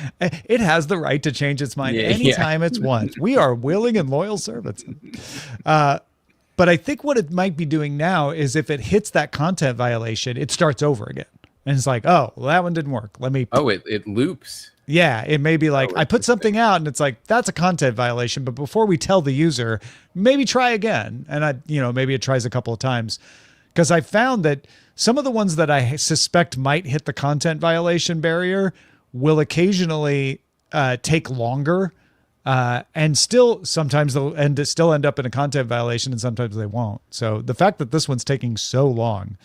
It has the right to change its mind anytime it's wants. We are willing and loyal servants. But I think what it might be doing now is if it hits that content violation, it starts over again. And it's like, oh, well, that one didn't work. Let me. Oh, it loops. Yeah, it may be like I put something out and it's like, that's a content violation. But before we tell the user, maybe try again. And maybe it tries a couple of times. Because I found that some of the ones that I suspect might hit the content violation barrier will occasionally take longer. And still, sometimes they'll still end up in a content violation, and sometimes they won't. So the fact that this one's taking so long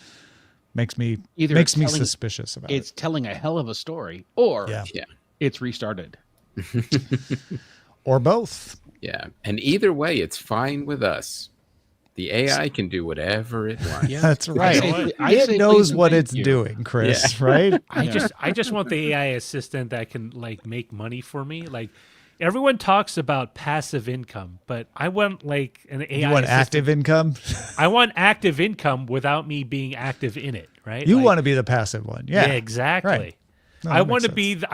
makes me suspicious about it. It's telling a hell of a story, or it's restarted, or both. Yeah, and either way, it's fine with us. The AI can do whatever it wants. Yeah, that's right. It knows what it's doing, Chris. Right? I just want the AI assistant that can like make money for me, like. Everyone talks about passive income, but I want like an AI. You want active income? I want active income without me being active in it, right? You want to be the passive one. Yeah, exactly. Right. No, I want to be the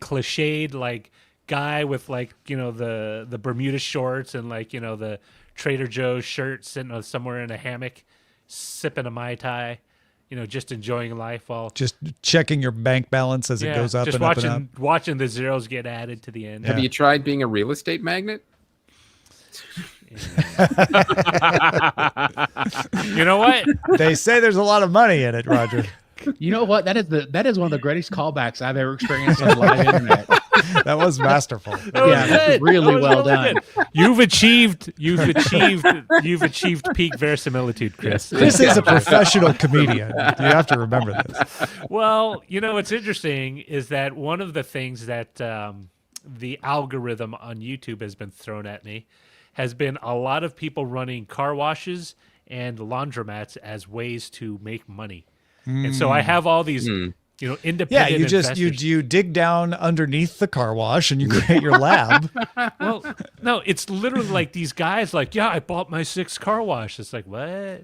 cliched like guy with like, the Bermuda shorts and like, the Trader Joe's shirt sitting somewhere in a hammock sipping a Mai Tai. Just enjoying life while just checking your bank balance as it goes up and up and up. Watching the zeros get added to the end. Have you tried being a real estate magnate? You know what? They say there's a lot of money in it, Roger. You know what? That is one of the greatest callbacks I've ever experienced on the live internet. That was masterful. That's really well done. You've achieved peak verisimilitude, Chris. Chris is a professional comedian. You have to remember this. Well, what's interesting is that one of the things that the algorithm on YouTube has been thrown at me has been a lot of people running car washes and laundromats as ways to make money. And so I have all these, independent investors. you dig down underneath the car wash and you create your lab. Well, no, it's literally like these guys like, yeah, I bought my 6th car wash. It's like, what?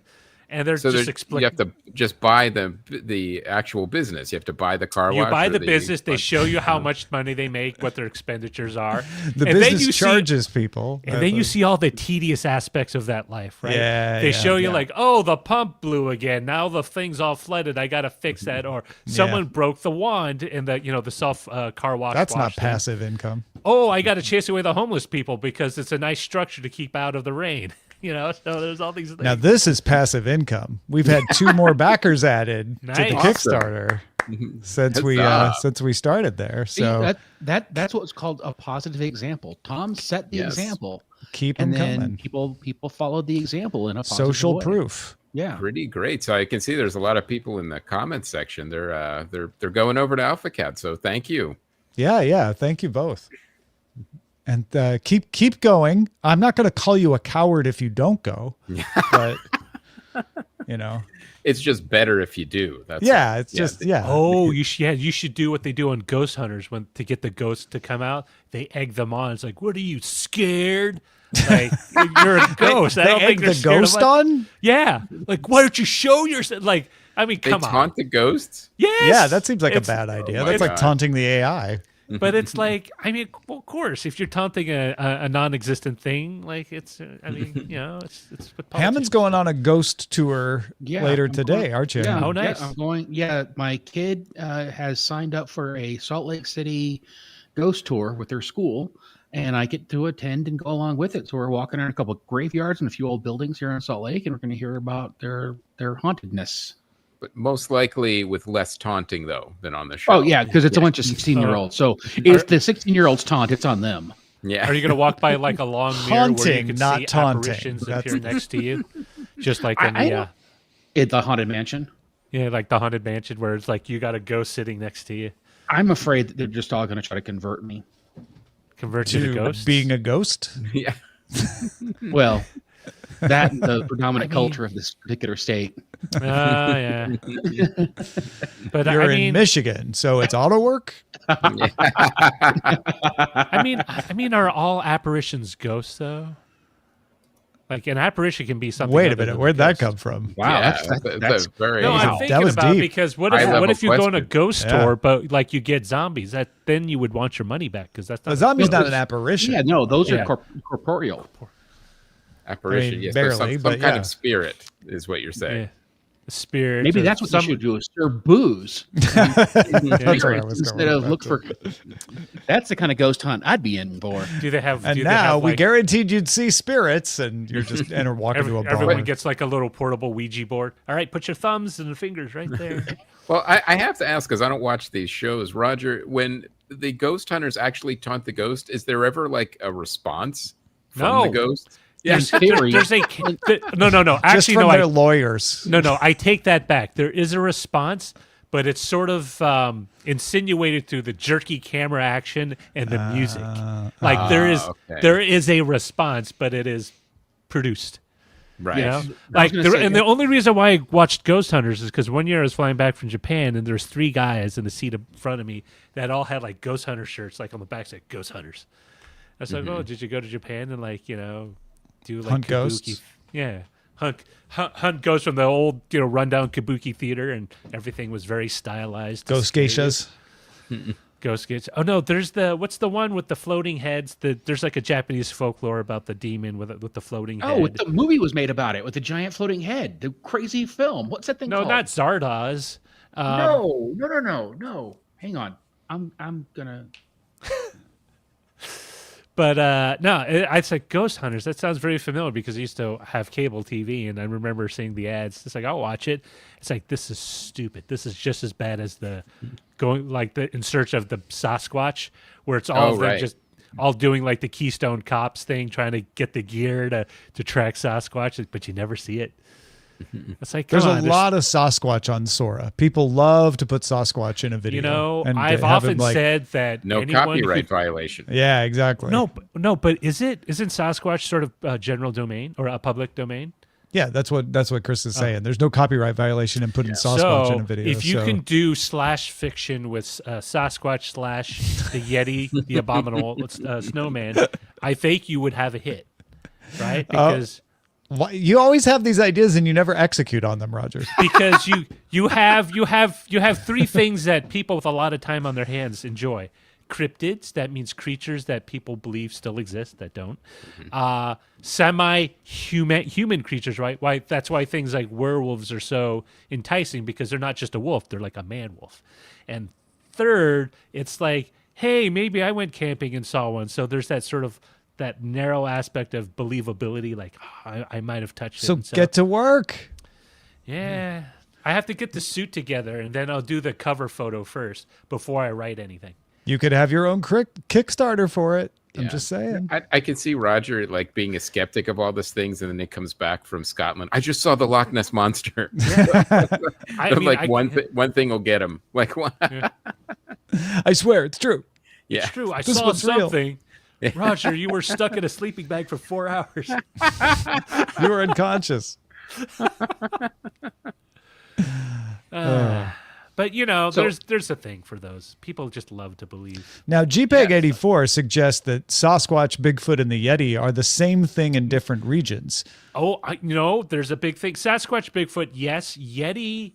And they're just explaining. You have to just buy the actual business. You have to buy the car wash. You buy the business. They show you how much money they make, what their expenditures are. The business charges people. And then you see all the tedious aspects of that life, right? Yeah, they show you like, oh, the pump blew again. Now the thing's all flooded. I got to fix that. Or someone broke the wand in the self car wash. That's not passive income. Oh, I got to chase away the homeless people because it's a nice structure to keep out of the rain. So there's all these things. Now this is passive income. We've had 2 more backers added to the Kickstarter since we started there. So that's what's called a positive example. Tom set the example. Keep them coming. People followed the example in a positive social way. proof. Yeah, pretty great. So I can see there's a lot of people in the comments section. They're going over to AlphaCat. So thank you. Yeah. Thank you both. And keep going. I'm not going to call you a coward if you don't go, but it's just better if you do. That's Oh, you should do what they do on Ghost Hunters to get the ghosts to come out. They egg them on. It's like, what are you scared? Like you're a ghost. I don't think egg the ghost on. Yeah, like why don't you show yourself? Like come on. They taunt the ghosts. Yes. Yeah, that seems like a bad idea. That's like taunting the AI. But it's like, of course, if you're taunting a non-existent thing, like it's what Hammond's going on a ghost tour later today, aren't you? Yeah, oh, nice. Yeah, I'm going. Yeah, my kid has signed up for a Salt Lake City ghost tour with their school, and I get to attend and go along with it. So we're walking around a couple of graveyards and a few old buildings here in Salt Lake, and we're going to hear about their hauntedness. But most likely with less taunting, though, than on the show. Oh, yeah, because it's a bunch of 16-year-olds. So if the 16-year-olds taunt, it's on them. Yeah. Are you going to walk by like a long mirror where you can not see taunting. apparitions appear next to you? Just like in the Haunted Mansion? Yeah, like the Haunted Mansion where it's like you got a ghost sitting next to you. I'm afraid that they're just all going to try to convert me. Convert you to ghosts? Being a ghost? Yeah. Well, that and the predominant culture of this particular state. Yeah. But you're in Michigan, so it's auto work. I mean, are all apparitions ghosts though? Like an apparition can be something. Wait a minute, where'd that come from? Wow, that's very. No, I'm thinking about deep. Because what if you go on a ghost tour, but like you get zombies? Then you would want your money back because that's not a zombie's not an apparition. Yeah, no, those are corporeal. Apparition, yes, barely, some kind of spirit is what you're saying. Yeah. Spirit. Maybe that's what you should do: is serve booze instead of look for. That's the kind of ghost hunt I'd be in for. Do they have? And now we guaranteed you'd see spirits, and you're just walking to a bar. Everyone gets like a little portable Ouija board. All right, put your thumbs and fingers right there. Well, I have to ask because I don't watch these shows, Roger. When the ghost hunters actually taunt the ghost, is there ever like a response from the ghost? There's no. Actually, just from their lawyers. No. I take that back. There is a response, but it's sort of insinuated through the jerky camera action and the music. Like there is a response, but it is produced. Right. You know? The only reason why I watched Ghost Hunters is because one year I was flying back from Japan and there's 3 guys in the seat in front of me that all had like Ghost Hunter shirts, like on the back said Ghost Hunters. I was like, oh, did you go to Japan and like, do like hunt kabuki? Ghosts? Yeah. Hunt ghosts from the old, rundown kabuki theater, and everything was very stylized. Ghost geishas. Ghost geishas. Oh no, there's what's the one with the floating heads? There's like a Japanese folklore about the demon with the floating head. Oh, the movie was made about it with the giant floating head. The crazy film. What's that thing called? No, not Zardoz. No. Hang on. I'm gonna. But no, it's like Ghost Hunters. That sounds very familiar because I used to have cable TV, and I remember seeing the ads. It's like, I'll watch it. It's like, this is stupid. This is just as bad as the going like the In Search of the Sasquatch, where it's all of them just all doing like the Keystone Cops thing, trying to get the gear to track Sasquatch, but you never see it. It's like, there's a lot of Sasquatch on Sora. People love to put Sasquatch in a video. You know, and I've often said that no copyright violation. Yeah, exactly. No, but isn't Sasquatch sort of general domain or a public domain? Yeah, that's what Chris is saying. There's no copyright violation in putting Sasquatch in a video. If you can do /fiction with Sasquatch / the Yeti, the abominable snowman, I think you would have a hit, right? Because you always have these ideas and you never execute on them, Roger. Because you have three things that people with a lot of time on their hands enjoy. Cryptids, that means creatures that people believe still exist that don't. Semi-human creatures, right? That's why things like werewolves are so enticing, because they're not just a wolf, they're like a man wolf. And third, it's like, hey, maybe I went camping and saw one. So there's that sort of that narrow aspect of believability, like I might have touched it. So get to work. Yeah. I have to get the suit together, and then I'll do the cover photo first before I write anything. You could have your own Kickstarter for it. I'm just saying. I can see Roger like being a skeptic of all these things, and then it comes back from Scotland. I just saw the Loch Ness Monster. Yeah. One thing will get him. Like what? Yeah. I swear it's true. Yeah, it's true. I saw something. Real. Roger, you were stuck in a sleeping bag for 4 hours. You were unconscious. But you know, there's a thing for those. People just love to believe. Now, JPEG84 suggests that Sasquatch, Bigfoot, and the Yeti are the same thing in different regions. Oh, there's a big thing. Sasquatch, Bigfoot, yes. Yeti,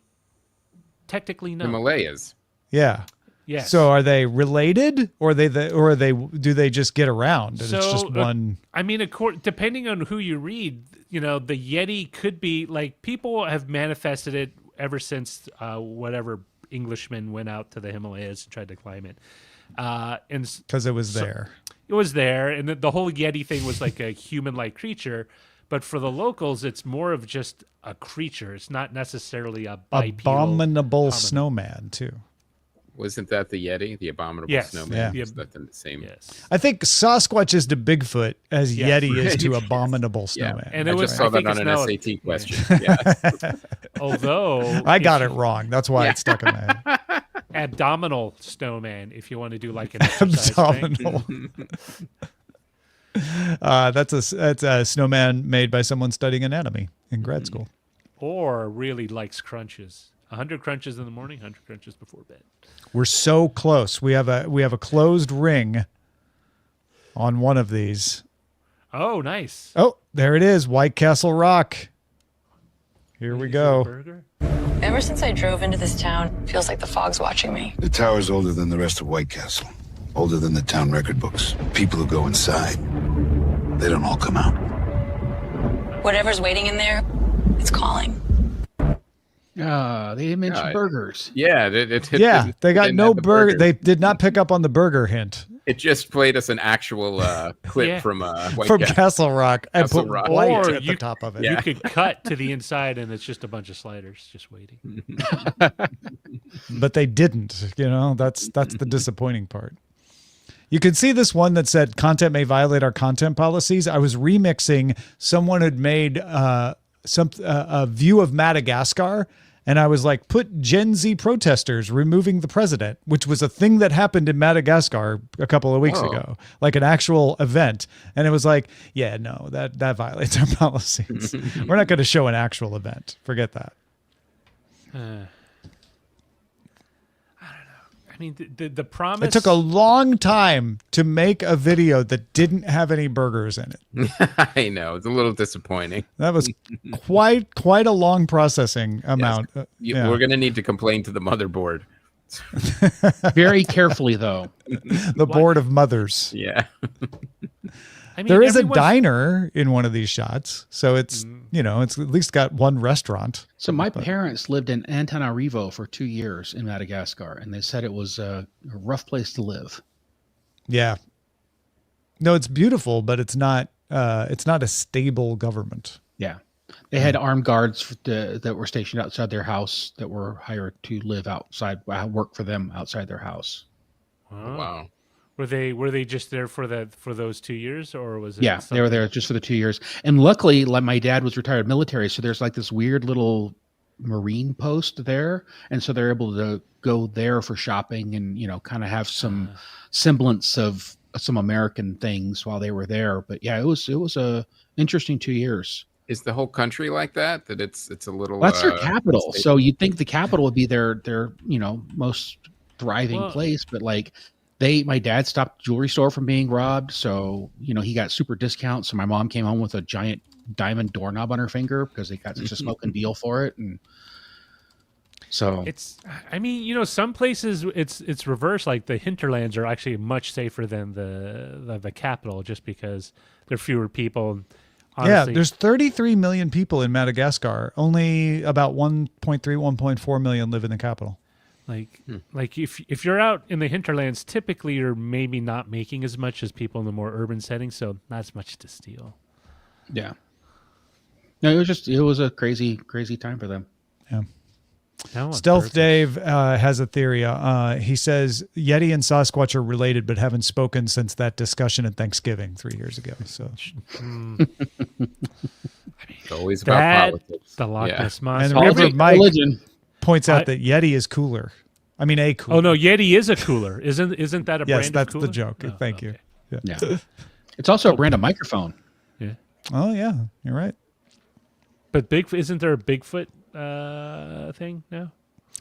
technically no. Himalayas. Yeah. Yes. So are they related, or do they just get around? And it's just one. I mean, depending on who you read, the Yeti could be like, people have manifested it ever since whatever Englishman went out to the Himalayas and tried to climb it. And because it was there. It was there, and the whole Yeti thing was like a human-like creature. But for the locals, it's more of just a creature. It's not necessarily a bipedal abominable snowman too. Wasn't that the Yeti, the abominable snowman? Yeah. Is that the same? Yes. I think Sasquatch is to Bigfoot as Yeti is to abominable snowman. And I just saw that on an SAT question. Yes. Although I got it wrong. That's why it stuck in my head. Abdominal snowman, if you want to do like an exercise abdominal. That's a snowman made by someone studying anatomy in grad school. Or really likes crunches. 100 crunches in the morning, 100 crunches before bed. We're so close. We have a closed ring on one of these. Oh, nice. Oh, there it is. White Castle Rock. Here we go. Ever since I drove into this town, it feels like the fog's watching me. The tower's older than the rest of White Castle. Older than the town record books. People who go inside, they don't all come out. Whatever's waiting in there, it's calling. They mentioned burgers. Yeah, they got no burger. They did not pick up on the burger hint. It just played us an actual clip from Castle Rock and put white at the top of it. You could cut to the inside, and it's just a bunch of sliders just waiting. But they didn't. That's the disappointing part. You could see this one that said content may violate our content policies. I was remixing. Someone had made a view of Madagascar. And I was like, put Gen Z protesters removing the president, which was a thing that happened in Madagascar a couple of weeks ago, like an actual event. And it was like, yeah, no, that violates our policies. We're not going to show an actual event. Forget that. I don't know. I mean, the promise. It took a long time to make a video that didn't have any burgers in it. I know. It's a little disappointing. That was quite a long processing amount. Yes. We're going to need to complain to the motherboard. Very carefully, though. The board of mothers. Yeah. I mean, there is a diner in one of these shots, so it's it's at least got one restaurant. So my parents lived in Antananarivo for 2 years in Madagascar, and they said it was a rough place to live. Yeah, No, it's beautiful, but it's not a stable government. Yeah. They had armed guards that were stationed outside their house that were hired to live outside, work for them outside their house. Wow. Were they just there for those 2 years, or was it? Yeah, they were there just for the 2 years. And luckily, like, my dad was retired military, so there's like this weird little Marine post there, and so they're able to go there for shopping and kind of have some semblance of some American things while they were there. But yeah, it was a interesting 2 years. Is the whole country like that? That it's a little. Well, that's their capital, so you'd think the capital would be their most thriving place, but like. My dad stopped the jewelry store from being robbed. So, he got super discounts. So my mom came home with a giant diamond doorknob on her finger because they got such a smoking deal for it. And so some places it's reversed. Like the hinterlands are actually much safer than the capital, just because there are fewer people. Honestly, there's 33 million people in Madagascar. Only about 1.4 million live in the capital. Like if you're out in the hinterlands, typically you're maybe not making as much as people in the more urban settings, so not as much to steal. Yeah. No, it was a crazy time for them. Yeah. Stealth Dave has a theory. He says Yeti and Sasquatch are related, but haven't spoken since that discussion at Thanksgiving 3 years ago. So it's always about politics. The Loch Ness Monster. And River Mike points out that Yeti is cooler. I mean, a cooler. Oh no, Yeti is a cooler. Isn't that a brand? Yes, that's of cooler? the joke. Oh, Thank you. Yeah. It's also a brand of microphone. Yeah. Oh yeah, you're right. But isn't there a Bigfoot thing now?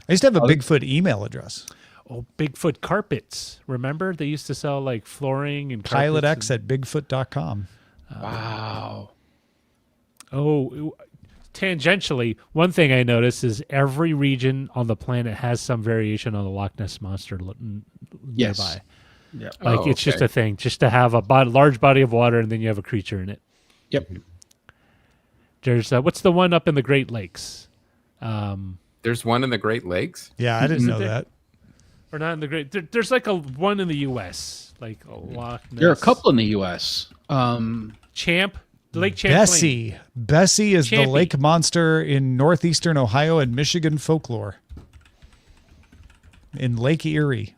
I used to have a Bigfoot email address. Oh, Bigfoot carpets. Remember they used to sell like flooring and Pilot X at bigfoot.com. Wow. Oh, tangentially, one thing I noticed is every region on the planet has some variation on the Loch Ness Monster nearby. Yeah. Like it's just a thing, just to have a large body of water and then you have a creature in it. Yep. There's what's the one up in the Great Lakes? There's one in the Great Lakes? Yeah, I didn't know that. Or not in the Great. There's like one in the U.S. Like a Loch Ness. There are a couple in the U.S. Champ. Lake Champlain. Bessie is the lake monster in northeastern Ohio and Michigan folklore. In Lake Erie.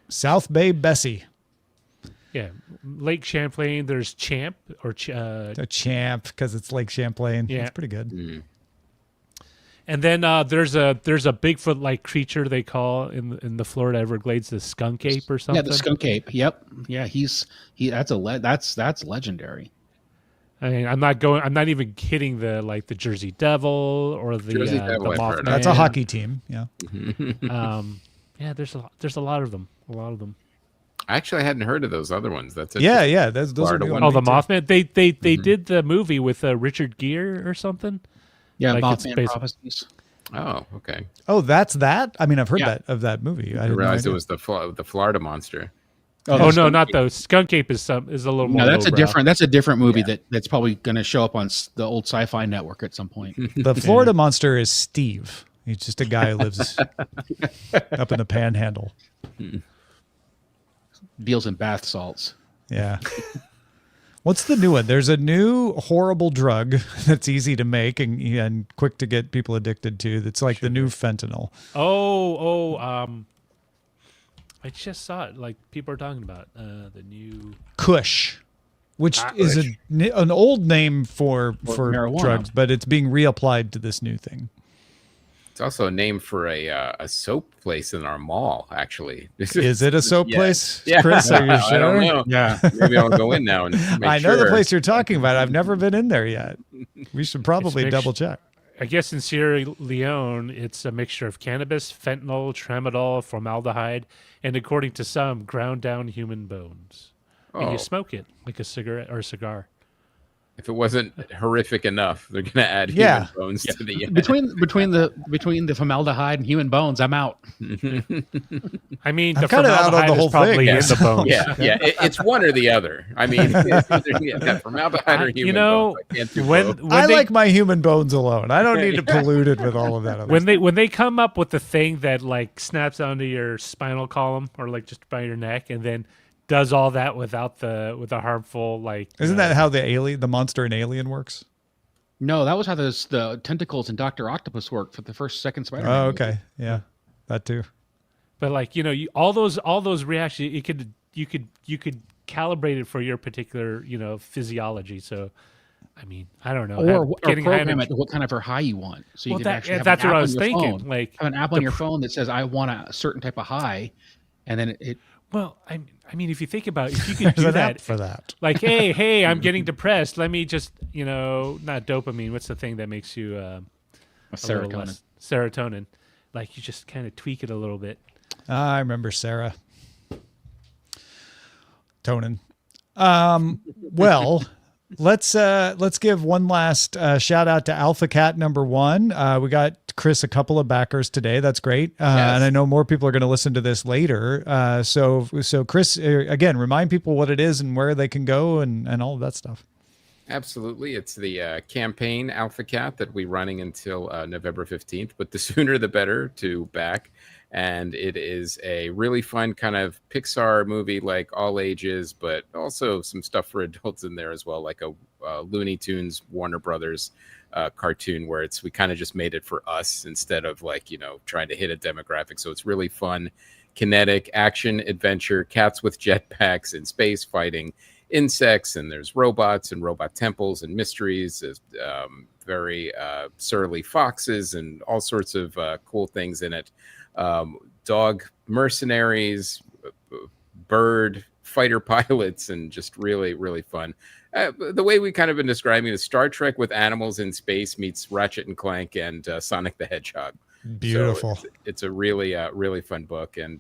South Bay Bessie. Yeah. Lake Champlain. There's Champ or a Champ because it's Lake Champlain. Yeah. It's pretty good. Mm. And then there's a Bigfoot like creature they call in the Florida Everglades, the skunk ape or something. Yeah, the skunk ape. Yep. Yeah, that's legendary. I mean, I'm not even kidding the Jersey Devil or the Mothman. That's a hockey team. Yeah. Yeah, there's a lot of them. A lot of them. I actually hadn't heard of those other ones. Those are new. Oh, the Mothman. They did the movie with Richard Gere or something. Yeah, Mothman Prophecies. Oh, okay. Oh, that's that? I mean, I've heard of that movie. I didn't realize it was the Florida monster. Oh no, not those. Skunk Ape is a little more. No, that's a different movie that's probably going to show up on the old Sci-Fi Network at some point. The Florida monster is Steve. He's just a guy who lives up in the Panhandle. Deals in bath salts. Yeah. What's the new one? There's a new horrible drug that's easy to make and quick to get people addicted to. That's like the new fentanyl. I just saw it. Like people are talking about the new Kush, which is an old name for marijuana. drugs, but it's being reapplied to this new thing. It's also a name for a soap place in our mall, actually. Is it a soap place, yeah. Chris? Are you sure? I don't know. Yeah. Maybe I'll go in now and make I know the sure. place you're talking about. I've never been in there yet. We should probably double check. I guess in Sierra Leone, it's a mixture of cannabis, fentanyl, tramadol, formaldehyde, and according to some, ground down human bones. And you smoke it like a cigarette or a cigar. If it wasn't horrific enough, they're going to add human bones to the end. Between the formaldehyde and human bones, I'm out. I mean, I'm the kind of out on formaldehyde the is whole probably thing. in the bones. Yeah. It's one or the other. I mean, it's either formaldehyde or human bones. I can't do both. I like my human bones alone. I don't need to pollute it with all of that. When they come up with the thing that like snaps onto your spinal column or like just by your neck and then does all that without the harmful like. Isn't that how the monster in Alien works? No, that was how the tentacles in Dr. Octopus worked for the second Spider-Man. Oh, okay, yeah, that too. But like all those reactions, you could calibrate it for your particular physiology. So, I mean, I don't know. Or program it to what kind of high you want. So you could actually have that's an what app I was on your thinking. phone. Like Have an app on your phone that says I want a certain type of high, and then it. Well, I mean, if you think about if you could do an that app for that, like, hey, I'm getting depressed. Let me just not dopamine. What's the thing that makes you serotonin? Serotonin. Like you just kind of tweak it a little bit. I remember Sarah. Tonin. Well, let's give one last shout out to Alpha Cat number 1. We got Chris a couple of backers today. That's great. And I know more people are going to listen to this later. So Chris, again, remind people what it is and where they can go and all of that stuff. Absolutely. It's the campaign Alpha Cat that we're running until November 15th, but the sooner the better to back. And it is a really fun kind of Pixar movie, like all ages, but also some stuff for adults in there as well, like a Looney Tunes, Warner Brothers cartoon where we kind of just made it for us instead of trying to hit a demographic. So it's really fun, kinetic action adventure, cats with jetpacks and space fighting insects, and there's robots and robot temples and mysteries. There's very surly foxes and all sorts of cool things in it. Dog mercenaries, bird fighter pilots, and just really, really fun. The way we kind of been describing it is Star Trek with animals in space meets Ratchet and Clank and Sonic the Hedgehog. Beautiful. So it's a really, really fun book. And,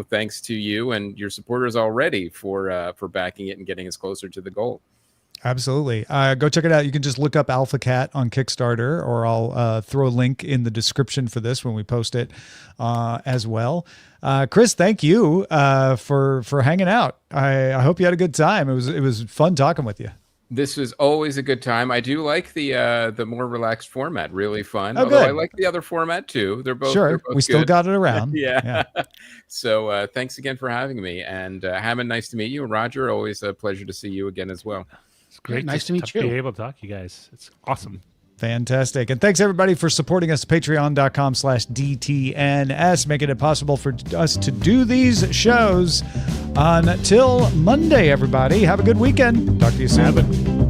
thanks to you and your supporters already for backing it and getting us closer to the goal. Absolutely. Go check it out. You can just look up Alpha Cat on Kickstarter, or I'll throw a link in the description for this when we post it as well. Chris, thank you for hanging out. I hope you had a good time. It was fun talking with you. This was always a good time. I do like the more relaxed format. Really fun. Oh, Although good. I like the other format too. They're both sure. We still good. got it around. Yeah. So thanks again for having me. And Hammond, nice to meet you. And Roger, always a pleasure to see you again as well. It's great. Nice to meet you. Be able to talk to you guys. It's awesome. Fantastic. And thanks everybody for supporting us. Patreon.com/DTNS, making it possible for us to do these shows. Until Monday, everybody, have a good weekend. Talk to you soon.